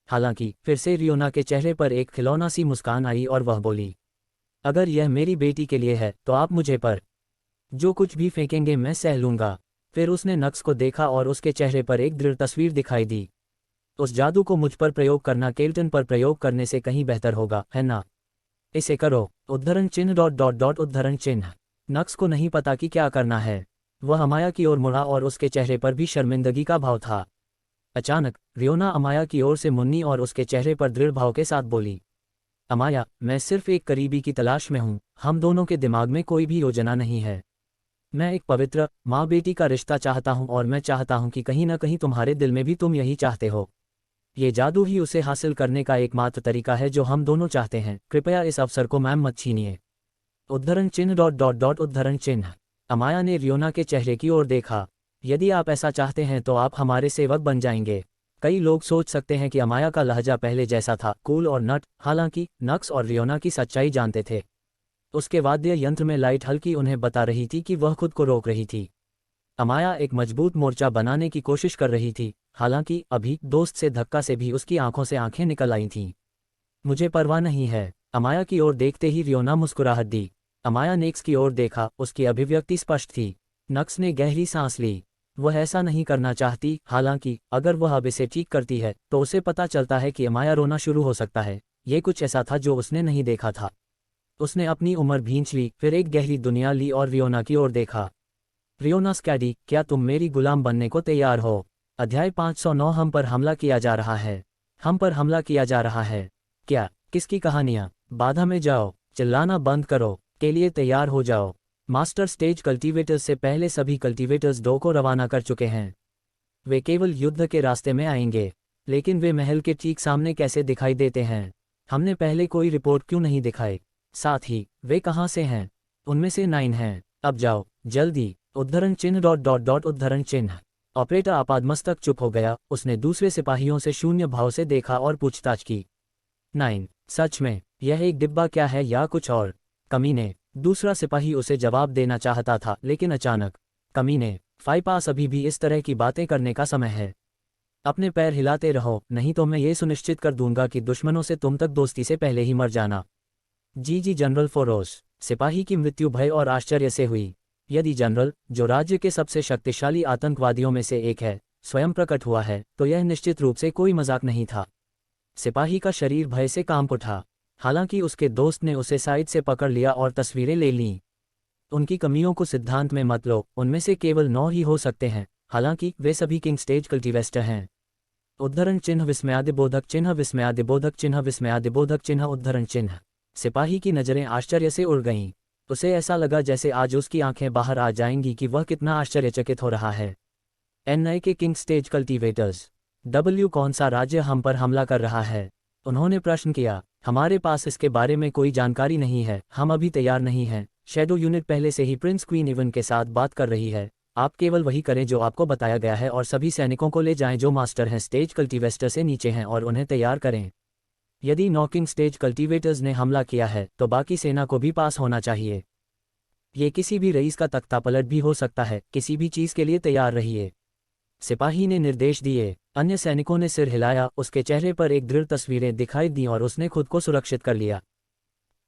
हालांकि फिर से रियोना के चेहरे पर एक खिलौना सी मुस्कान आई और वह बोली, अगर यह मेरी बेटी के लिए है तो आप मुझे पर जो कुछ भी फेंकेंगे मैं सह लूंगा। फिर उसने नक्स को देखा और उसके चेहरे पर एक दृढ़ तस्वीर दिखाई दी। उस जादू को मुझ पर प्रयोग करना केल्टन पर प्रयोग करने से कहीं बेहतर होगा, है ना? इसे करो। उद्धरण चिन्ह डॉट डॉट डॉट उद्धरण चिन्ह। नक्स को नहीं पता कि क्या करना है। वह अमाया की ओर मुड़ा और उसके चेहरे पर भी शर्मिंदगी का भाव था। अचानक रियोना अमाया की ओर से मुन्नी और उसके चेहरे पर दृढ़ भाव के साथ बोली, अमाया, मैं सिर्फ एक करीबी की तलाश में हूँ। हम दोनों के दिमाग में कोई भी योजना नहीं है। मैं एक पवित्र माँ बेटी का रिश्ता चाहता हूँ और मैं चाहता हूँ कि कहीं ना कहीं तुम्हारे दिल में भी तुम यही चाहते हो। ये जादू ही उसे हासिल करने का एकमात्र तरीका है जो हम दोनों चाहते हैं। कृपया इस अवसर को मैम मत छीनिए। उद्धरण चिन्ह डॉट डॉट डॉट उद्धरण चिन्ह। अमाया ने रियोना के चेहरे की ओर देखा। यदि आप ऐसा चाहते हैं तो आप हमारे सेवक बन जाएंगे। कई लोग सोच सकते हैं कि अमाया का लहजा पहले जैसा था, कूल और नट, हालांकि नक्स और रियोना की सच्चाई जानते थे। उसके वाद्य यंत्र में लाइट हल्की उन्हें बता रही थी कि वह खुद को रोक रही थी। अमाया एक मजबूत मोर्चा बनाने की कोशिश कर रही थी, हालांकि अभी दोस्त से धक्का से भी उसकी आंखों से आंखें निकल आई थीं। मुझे परवाह नहीं है। अमाया की ओर देखते ही रियोना मुस्कुराहट दी। अमाया नेक्स की ओर देखा, उसकी अभिव्यक्ति स्पष्ट थी। नक्स ने गहरी सांस ली। वह ऐसा नहीं करना चाहती, हालांकि अगर वह अब इसे ठीक करती है तो उसे पता चलता है कि अमाया रोना शुरू हो सकता है। ये कुछ ऐसा था जो उसने नहीं देखा था। उसने अपनी उम्र भींच ली, फिर एक गहरी दुनिया ली और रियोना की ओर देखा। रियोना स्कैडी, क्या तुम मेरी गुलाम बनने को तैयार हो? अध्याय 509। हम पर हमला किया जा रहा है। हम पर हमला किया जा रहा है। क्या? किसकी कहानियां? बाधा में जाओ, चिल्लाना बंद करो, के लिए तैयार हो जाओ। मास्टर स्टेज कल्टीवेटर्स से पहले सभी कल्टीवेटर्स 2 को रवाना कर चुके हैं। वे केवल युद्ध के रास्ते में आएंगे। लेकिन वे महल के ठीक सामने कैसे दिखाई देते हैं? हमने पहले कोई रिपोर्ट क्यों नहीं दिखाई? साथ ही वे कहाँ से हैं? उनमें से 9 हैं। अब जाओ, जल्दी। उद्धरण चिन्ह डॉट डॉट डॉट उद्धरण चिन्ह। ऑपरेटर आपातमस्तक चुप हो गया। उसने दूसरे सिपाहियों से शून्य भाव से देखा और पूछताछ की। 9, सच में यह एक डिब्बा क्या है या कुछ और? कमीने। दूसरा सिपाही उसे जवाब देना चाहता था, लेकिन अचानक, कमीने, 5 पास अभी भी इस तरह की बातें करने का समय है। अपने पैर हिलाते रहो, नहीं तो मैं ये सुनिश्चित कर दूंगा कि दुश्मनों से तुम तक दोस्ती से पहले ही मर जाना। जी जनरल फोरोस। सिपाही की मृत्यु भय और आश्चर्य से हुई। यदि जनरल, जो राज्य के सबसे शक्तिशाली आतंकवादियों में से एक है, स्वयं प्रकट हुआ है तो यह निश्चित रूप से कोई मजाक नहीं था। सिपाही का शरीर भय से कांप उठा। हालांकि उसके दोस्त ने उसे साइड से पकड़ लिया और तस्वीरें ले लीं। उनकी कमियों को सिद्धांत में मत लो, उनमें से केवल 9 ही हो सकते हैं, हालांकि वे सभी किंग स्टेज कल्टीवेस्टर हैं। उद्धरण चिन्ह विस्मयादिबोधक चिन्ह विस्मयादिबोधक चिन्ह विस्मयादिबोधक चिन्ह उद्धरण चिन्ह। सिपाही की नज़रें आश्चर्य से उड़ गईं। उसे ऐसा लगा जैसे आज उसकी आंखें बाहर आ जाएंगी कि वह कितना आश्चर्यचकित हो रहा है। एनआई के किंग स्टेज कल्टीवेटर्स। डब्ल्यू, कौन सा राज्य हम पर हमला कर रहा है? उन्होंने प्रश्न किया। हमारे पास इसके बारे में कोई जानकारी नहीं है, हम अभी तैयार नहीं हैं। शैडो यूनिट पहले से ही प्रिंस क्वीन इवन के साथ बात कर रही है। आप केवल वही करें जो आपको बताया गया है और सभी सैनिकों को ले जाएं जो मास्टर हैं स्टेज कल्टीवेस्टर से नीचे हैं और उन्हें तैयार करें। यदि नॉकिंग स्टेज कल्टीवेटर्स ने हमला किया है तो बाकी सेना को भी पास होना चाहिए। ये किसी भी रईस का तख्तापलट भी हो सकता है, किसी भी चीज़ के लिए तैयार रहिए। सिपाही ने निर्देश दिए। अन्य सैनिकों ने सिर हिलाया। उसके चेहरे पर एक दृढ़ तस्वीरें दिखाई दी और उसने खुद को सुरक्षित कर लिया।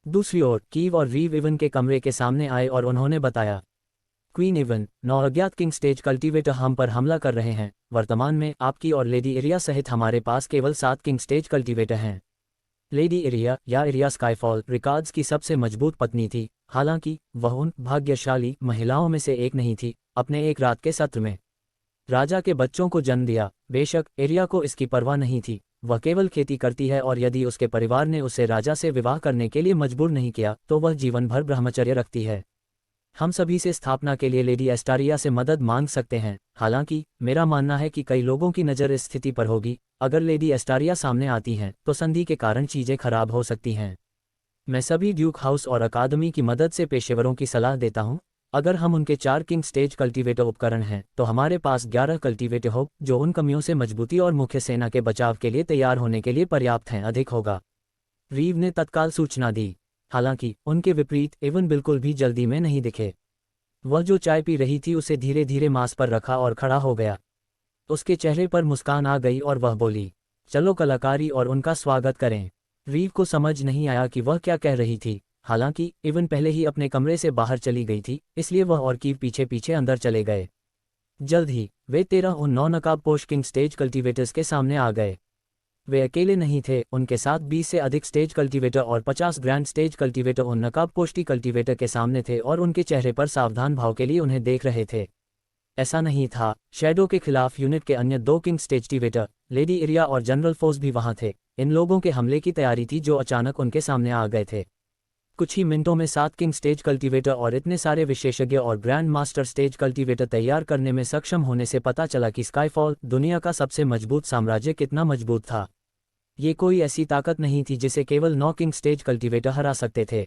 दूसरी ओर कीव और रीव इवन के कमरे के सामने आए और उन्होंने बताया, क्वीन इवन, 9 अज्ञात किंग स्टेज कल्टीवेटर हम पर हमला कर रहे हैं। वर्तमान में आपकी और लेडी एरिया सहित हमारे पास केवल 7 किंग स्टेज कल्टीवेटर हैं। लेडी एरिया या एरिया स्काईफॉल रिकार्ड्स की सबसे मजबूत पत्नी थी, हालांकि वह उन भाग्यशाली महिलाओं में से एक नहीं थी। अपने एक रात के सत्र में राजा के बच्चों को जन्म दिया। बेशक एरिया को इसकी परवाह नहीं थी, वह केवल खेती करती है और यदि उसके परिवार ने उसे राजा से विवाह करने के लिए मजबूर नहीं किया तो वह जीवन भर ब्रह्मचर्य रखती है। हम सभी से स्थापना के लिए लेडी एस्टारिया से मदद मांग सकते हैं। हालांकि मेरा मानना है कि कई लोगों की नज़र इस स्थिति पर होगी। अगर लेडी एस्टारिया सामने आती हैं तो संधि के कारण चीज़ें खराब हो सकती हैं। मैं सभी ड्यूक हाउस और अकादमी की मदद से पेशेवरों की सलाह देता हूं। अगर हम उनके 4 किंग स्टेज कल्टीवेटर उपकरण हैं तो हमारे पास 11 कल्टीवेटर हो जो उन कमियों से मजबूती और मुख्य सेना के बचाव के लिए तैयार होने के लिए पर्याप्त हैं अधिक होगा। रीव ने तत्काल सूचना दी। हालांकि उनके विपरीत एवन बिल्कुल भी जल्दी में नहीं दिखे। वह जो चाय पी रही थी उसे धीरे धीरे मांस पर रखा और खड़ा हो गया। उसके चेहरे पर मुस्कान आ गई और वह बोली, चलो कलाकारी और उनका स्वागत करें। रीव को समझ नहीं आया कि वह क्या कह रही थी। हालांकि इवन पहले ही अपने कमरे से बाहर चली गई थी, इसलिए वह और कीव पीछे पीछे अंदर चले गए। जल्द ही वे 13 उन 9 नकाबपोश किंग स्टेज कल्टीवेटर्स के सामने आ गए। वे अकेले नहीं थे, उनके साथ 20 से अधिक स्टेज कल्टीवेटर और 50 ग्रैंड स्टेज कल्टीवेटर उन नकाबपोशी कल्टीवेटर के सामने थे और उनके चेहरे पर सावधान भाव के लिए उन्हें देख रहे थे। ऐसा नहीं था, शैडो के खिलाफ यूनिट के अन्य 2 किंग स्टेज टीवेटर, लेडी एरिया और जनरल फोर्स भी वहां थे। इन लोगों के हमले की तैयारी थी जो अचानक उनके सामने आ गए थे। कुछ ही मिनटों में 7 किंग स्टेज कल्टीवेटर और इतने सारे विशेषज्ञ और ग्रैंड मास्टर स्टेज कल्टीवेटर तैयार करने में सक्षम होने से पता चला कि स्काईफॉल दुनिया का सबसे मजबूत साम्राज्य कितना मजबूत था। ये कोई ऐसी ताकत नहीं थी जिसे केवल 9 किंग स्टेज कल्टीवेटर हरा सकते थे।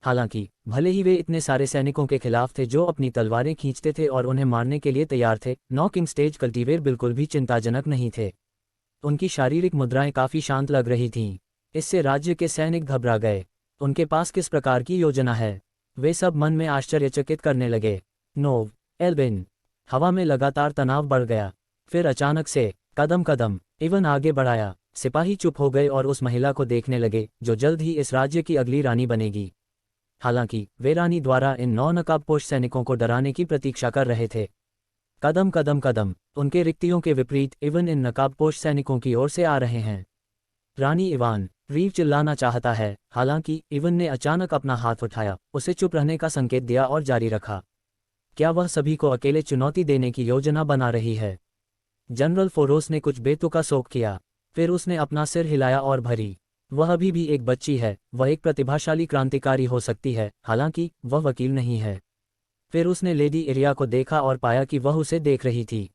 हालांकि भले ही वे इतने सारे सैनिकों के खिलाफ थे जो अपनी तलवारें खींचते थे और उन्हें मारने के लिए तैयार थे, 9 किंग स्टेज कल्टीवेटर बिल्कुल भी चिंताजनक नहीं थे। उनकी शारीरिक मुद्राएं काफी शांत लग रही थीं। इससे राज्य के सैनिक घबरा गए। उनके पास किस प्रकार की योजना है, वे सब मन में आश्चर्यचकित करने लगे। नोव, एल्बिन। हवा में लगातार तनाव बढ़ गया। फिर अचानक से कदम कदम इवन आगे बढ़ाया। सिपाही चुप हो गए और उस महिला को देखने लगे जो जल्द ही इस राज्य की अगली रानी बनेगी। हालांकि वे रानी द्वारा इन 9 नकाबपोश सैनिकों को डराने की प्रतीक्षा कर रहे थे। कदम कदम कदम उनके रिक्तियों के विपरीत इवन इन नकाबपोश सैनिकों की ओर से आ रहे हैं। रानी इवान, रीव चिल्लाना चाहता है। हालांकि इवन ने अचानक अपना हाथ उठाया, उसे चुप रहने का संकेत दिया और जारी रखा। क्या वह सभी को अकेले चुनौती देने की योजना बना रही है? जनरल फोरोस ने कुछ बेतुका शोक किया। फिर उसने अपना सिर हिलाया और भरी। वह अभी भी एक बच्ची है, वह एक प्रतिभाशाली क्रांतिकारी हो सकती है, हालांकि वह वकील नहीं है। फिर उसने लेडी एरिया को देखा और पाया कि वह उसे देख रही थी।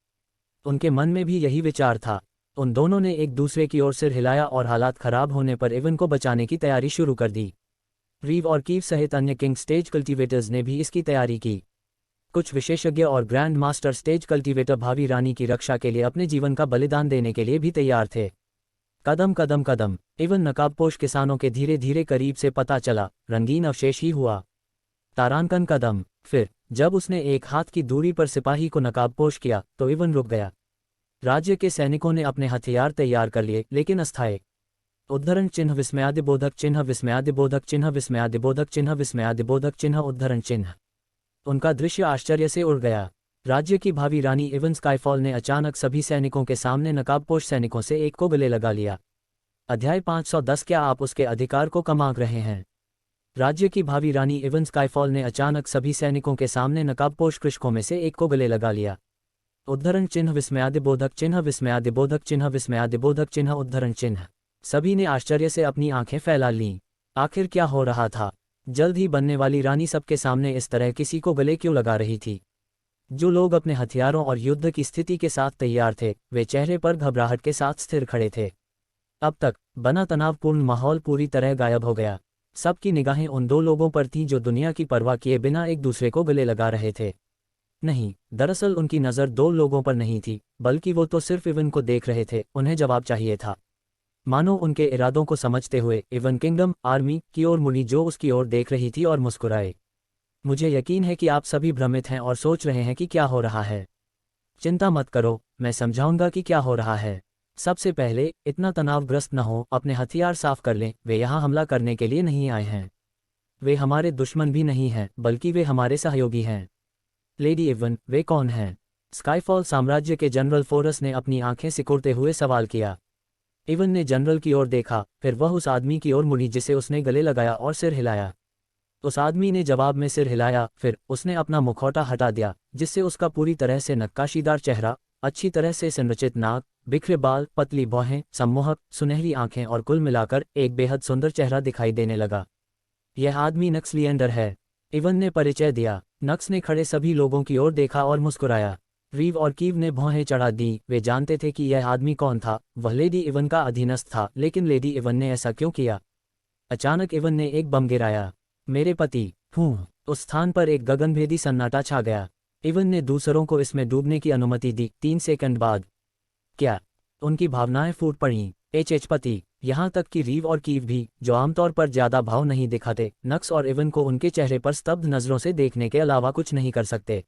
उनके मन में भी यही विचार था। उन दोनों ने एक दूसरे की ओर सिर हिलाया और हालात खराब होने पर इवन को बचाने की तैयारी शुरू कर दी। रीव और कीव सहित अन्य किंग स्टेज कल्टीवेटर्स ने भी इसकी तैयारी की। कुछ विशेषज्ञ और ग्रैंड मास्टर स्टेज कल्टीवेटर भावी रानी की रक्षा के लिए अपने जीवन का बलिदान देने के लिए भी तैयार थे। कदम कदम कदम इवन नकाबपोश किसानों के धीरे धीरे करीब से पता चला, रंगीन अवशेष ही हुआ। तारांकन कदम। फिर जब उसने एक हाथ की दूरी पर सिपाही को नकाबपोश किया तो इवन रुक गया। राज्य के सैनिकों ने अपने हथियार तैयार कर लिए, लेकिन अस्थायी। उद्धरण चिन्ह, विस्मयादिबोधक चिन्ह, विस्मयादिबोधक चिन्ह, विस्मयादिबोधक चिन्ह, विस्मयादिबोधक चिन्ह, उद्धरण चिन्ह। उनका दृश्य आश्चर्य से उड़ गया। राज्य की भावी रानी इवन स्काईफॉल ने अचानक सभी सैनिकों के सामने नकाबपोश सैनिकों से एक को गले लगा लिया। अध्याय 510। क्या आप उसके अधिकार को कम आंक रहे हैं? राज्य की भावी रानी इवन स्काईफॉल ने अचानक सभी सैनिकों के सामने नकाबपोश कृषकों में से एक को गले लगा लिया। उद्धरण चिन्ह, विस्मयादिबोधक चिन्ह, विस्मयादिबोधक चिन्ह, विस्मयादिबोधक चिन्ह, उद्धरण चिन्ह। सभी ने आश्चर्य से अपनी आंखें फैला लीं। आखिर क्या हो रहा था? जल्द ही बनने वाली रानी सबके सामने इस तरह किसी को गले क्यों लगा रही थी? जो लोग अपने हथियारों और युद्ध की स्थिति के साथ तैयार थे, वे चेहरे पर घबराहट के साथ स्थिर खड़े थे। अब तक बना तनावपूर्ण माहौल पूरी तरह गायब हो गया। सबकी निगाहें उन दो लोगों पर थीं जो दुनिया की परवाह किए बिना एक दूसरे को गले लगा रहे थे। नहीं, दरअसल उनकी नज़र दो लोगों पर नहीं थी, बल्कि वो तो सिर्फ इवन को देख रहे थे। उन्हें जवाब चाहिए था। मानो उनके इरादों को समझते हुए इवन किंगडम आर्मी की ओर मुड़ी, जो उसकी ओर देख रही थी और मुस्कुराए। मुझे यकीन है कि आप सभी भ्रमित हैं और सोच रहे हैं कि क्या हो रहा है। चिंता मत करो, मैं समझाऊंगा कि क्या हो रहा है। सबसे पहले इतना तनावग्रस्त न हो, अपने हथियार साफ कर लें। वे यहाँ हमला करने के लिए नहीं आए हैं। वे हमारे दुश्मन भी नहीं हैं, बल्कि वे हमारे सहयोगी हैं। लेडी इवन, वे कौन हैं? स्काईफॉल साम्राज्य के जनरल फोरस ने अपनी आंखें सिकुड़ते हुए सवाल किया। इवन ने जनरल की ओर देखा, फिर वह उस आदमी की ओर मुड़ी जिसे उसने गले लगाया और सिर हिलाया। उस आदमी ने जवाब में सिर हिलाया, फिर उसने अपना मुखौटा हटा दिया, जिससे उसका पूरी तरह से नक्काशीदार चेहरा, अच्छी तरह से संरचित नाक, बिखरे बाल, पतली भौहें, सम्मोहक सुनहरी आंखें और कुल मिलाकर एक बेहद सुंदर चेहरा दिखाई देने लगा। यह आदमी नक्स लिएंडर है, इवन ने परिचय दिया। नक्स ने खड़े सभी लोगों की ओर देखा और मुस्कुराया। रीव और कीव ने भौहें चढ़ा दी। वे जानते थे कि यह आदमी कौन था। वह लेडी इवन का अधीनस्थ था, लेकिन लेडी इवन ने ऐसा क्यों किया? अचानक इवन ने एक बम गिराया। मेरे पति! हूँ। उस स्थान पर एक गगनभेदी सन्नाटा छा गया। इवन ने दूसरों को इसमें डूबने की अनुमति दी। 3 सेकंड बाद क्या उनकी भावनाएं फूट पड़ीं। एच पति! यहाँ तक कि रीव और कीव भी, जो आमतौर पर ज्यादा भाव नहीं दिखाते, नक्स और इवन को उनके चेहरे पर स्तब्ध नजरों से देखने के अलावा कुछ नहीं कर सकते।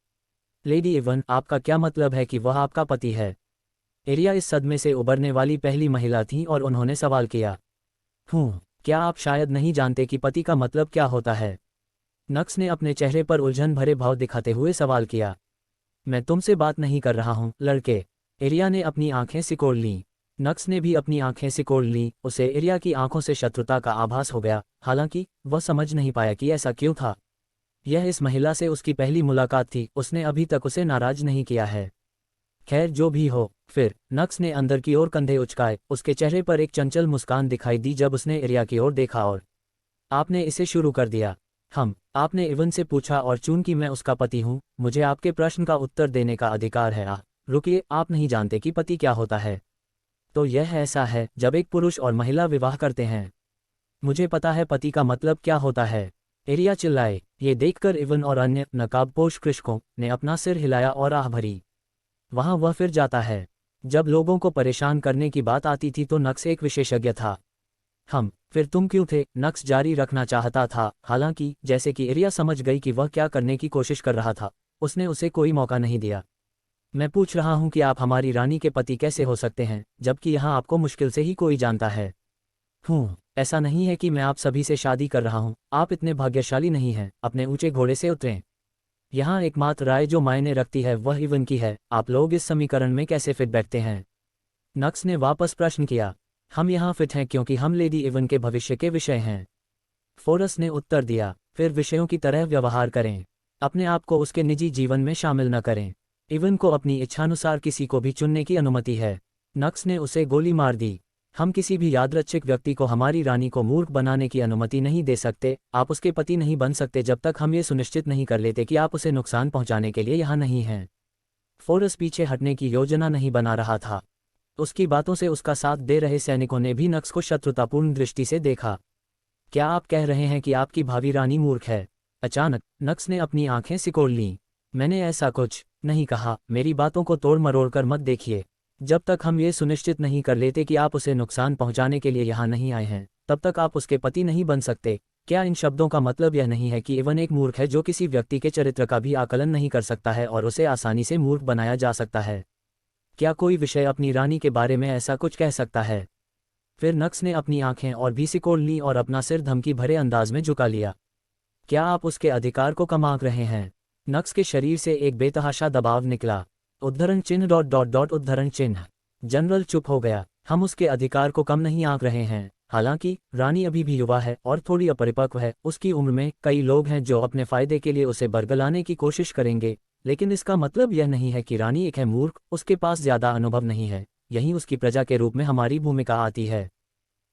लेडी इवन, आपका क्या मतलब है कि वह आपका पति है? एरिया इस सदमे से उबरने वाली पहली महिला थी और उन्होंने सवाल किया। क्या आप शायद नहीं जानते कि पति का मतलब क्या होता है? नक्स ने अपने चेहरे पर उलझन भरे भाव दिखाते हुए सवाल किया। मैं तुमसे बात नहीं कर रहा हूँ, लड़के। एरिया ने अपनी आंखें सिकोड़ लीं। नक्स ने भी अपनी आंखें सिकोड़ लीं। उसे एरिया की आंखों से शत्रुता का आभास हो गया, हालांकि वह समझ नहीं पाया कि ऐसा क्यों था। यह इस महिला से उसकी पहली मुलाकात थी, उसने अभी तक उसे नाराज नहीं किया है। खैर, जो भी हो। फिर नक्स ने अंदर की ओर कंधे उचकाए। उसके चेहरे पर एक चंचल मुस्कान दिखाई दी जब उसने एरिया की ओर देखा। और आपने इसे शुरू कर दिया। आपने इवन से पूछा और चूंकि मैं उसका पति हूँ, मुझे आपके प्रश्न का उत्तर देने का अधिकार है। रुकिए, आप नहीं जानते कि पति क्या होता है? तो यह ऐसा है जब एक पुरुष और महिला विवाह करते हैं। मुझे पता है पति का मतलब क्या होता है, एरिया चिल्लाए। ये देखकर इवन और अन्य नकाबपोश कृषकों ने अपना सिर हिलाया और आह भरी। वहां वह फिर जाता है। जब लोगों को परेशान करने की बात आती थी तो नक्स एक विशेषज्ञ था। फिर तुम क्यों थे? नक्स जारी रखना चाहता था, हालांकि जैसे कि एरिया समझ गई कि वह क्या करने की कोशिश कर रहा था, उसने उसे कोई मौका नहीं दिया। मैं पूछ रहा हूं कि आप हमारी रानी के पति कैसे हो सकते हैं, जबकि यहाँ आपको मुश्किल से ही कोई जानता है। ऐसा नहीं है कि मैं आप सभी से शादी कर रहा हूँ, आप इतने भाग्यशाली नहीं हैं। अपने ऊंचे घोड़े से उतरें। यहाँ एकमात्र राय जो मायने रखती है वह इवन की है। आप लोग इस समीकरण में कैसे फिट बैठते हैं? नक्स ने वापस प्रश्न किया। हम यहाँ फिट हैं क्योंकि हम लेडी इवन के भविष्य के विषय हैं, फोरस ने उत्तर दिया। फिर विषयों की तरह व्यवहार करें, अपने आप को उसके निजी जीवन में शामिल न करें। इवन को अपनी इच्छानुसार किसी को भी चुनने की अनुमति है। नक्स ने उसे गोली मार दी। हम किसी भी यादृच्छिक व्यक्ति को हमारी रानी को मूर्ख बनाने की अनुमति नहीं दे सकते। आप उसके पति नहीं बन सकते जब तक हम ये सुनिश्चित नहीं कर लेते कि आप उसे नुकसान पहुंचाने के लिए यहाँ नहीं हैं। फोरस पीछे हटने की योजना नहीं बना रहा था। उसकी बातों से उसका साथ दे रहे सैनिकों ने भी नक्स को शत्रुतापूर्ण दृष्टि से देखा। क्या आप कह रहे हैं कि आपकी भावी रानी मूर्ख है? अचानक नक्स ने अपनी आंखें सिकोड़ लीं। मैंने ऐसा कुछ नहीं कहा। मेरी बातों को तोड़ मरोड़ कर मत देखिए। जब तक हम ये सुनिश्चित नहीं कर लेते कि आप उसे नुकसान पहुंचाने के लिए यहाँ नहीं आए हैं, तब तक आप उसके पति नहीं बन सकते। क्या इन शब्दों का मतलब यह नहीं है कि इवन एक मूर्ख है जो किसी व्यक्ति के चरित्र का भी आकलन नहीं कर सकता है और उसे आसानी से मूर्ख बनाया जा सकता है? क्या कोई विषय अपनी रानी के बारे में ऐसा कुछ कह सकता है? फिर नक्स ने अपनी आंखें और भी सिकोड़ लीं और अपना सिर धमकी भरे अंदाज में झुका लिया। क्या आप उसके अधिकार को कम आंक रहे हैं? नक्स के शरीर से एक बेतहाशा दबाव निकला। उद्धरण चिन्ह ... उद्धरण चिन्ह। जनरल चुप हो गया। हम उसके अधिकार को कम नहीं आंक रहे हैं। हालांकि रानी अभी भी युवा है और थोड़ी अपरिपक्व है। उसकी उम्र में कई लोग हैं जो अपने फायदे के लिए उसे बरगलाने की कोशिश करेंगे, लेकिन इसका मतलब यह नहीं है कि रानी एक है मूर्ख। उसके पास ज्यादा अनुभव नहीं है। यही उसकी प्रजा के रूप में हमारी भूमिका आती है।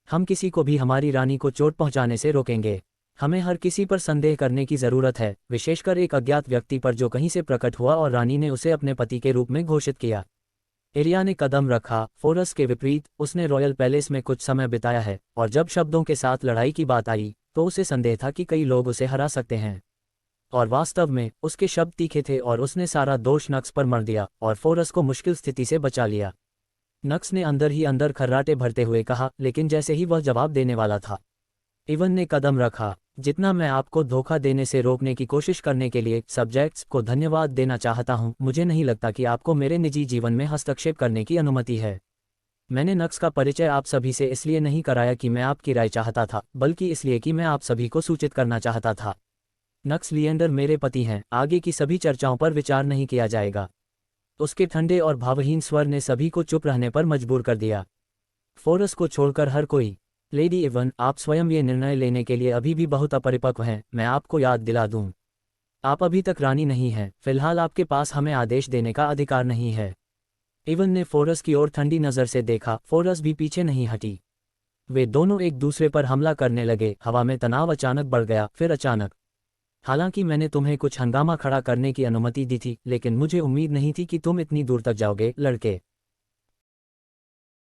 हम किसी को भी हमारी रानी को चोट पहुंचाने से रोकेंगे। हमें हर किसी पर संदेह करने की जरूरत है, विशेषकर एक अज्ञात व्यक्ति पर जो कहीं से प्रकट हुआ और रानी ने उसे अपने पति के रूप में घोषित किया। एरिया ने कदम रखा। फोरस के विपरीत, उसने रॉयल पैलेस में कुछ समय बिताया है और जब शब्दों के साथ लड़ाई की बात आई तो उसे संदेह था कि कई लोग उसे हरा सकते हैं। और वास्तव में उसके शब्द तीखे थे और उसने सारा दोष नक्स पर मर दिया और फोरस को मुश्किल स्थिति से बचा लिया। नक्स ने अंदर ही अंदर खर्राटे भरते हुए कहा, लेकिन जैसे ही वह जवाब देने वाला था, इवन ने कदम रखा। जितना मैं आपको धोखा देने से रोकने की कोशिश करने के लिए सब्जेक्ट्स को धन्यवाद देना चाहता हूं, मुझे नहीं लगता कि आपको मेरे निजी जीवन में हस्तक्षेप करने की अनुमति है। मैंने नक्स का परिचय आप सभी से इसलिए नहीं कराया कि मैं आपकी राय चाहता था, बल्कि इसलिए कि मैं आप सभी को सूचित करना चाहता था। नक्स लिएंडर मेरे पति हैं। आगे की सभी चर्चाओं पर विचार नहीं किया जाएगा। उसके ठंडे और भावहीन स्वर ने सभी को चुप रहने पर मजबूर कर दिया। फोरस को छोड़कर हर कोई। लेडी इवन, आप स्वयं ये निर्णय लेने के लिए अभी भी बहुत अपरिपक्व हैं। मैं आपको याद दिला दूं, आप अभी तक रानी नहीं हैं। फिलहाल आपके पास हमें आदेश देने का अधिकार नहीं है। इवन ने फोरस की ओर ठंडी नज़र से देखा, फोरस भी पीछे नहीं हटी। वे दोनों एक दूसरे पर हमला करने लगे। हवा में तनाव अचानक बढ़ गया। फिर अचानक, हालांकि मैंने तुम्हें कुछ हंगामा खड़ा करने की अनुमति दी थी, लेकिन मुझे उम्मीद नहीं थी कि तुम इतनी दूर तक जाओगे, लड़के।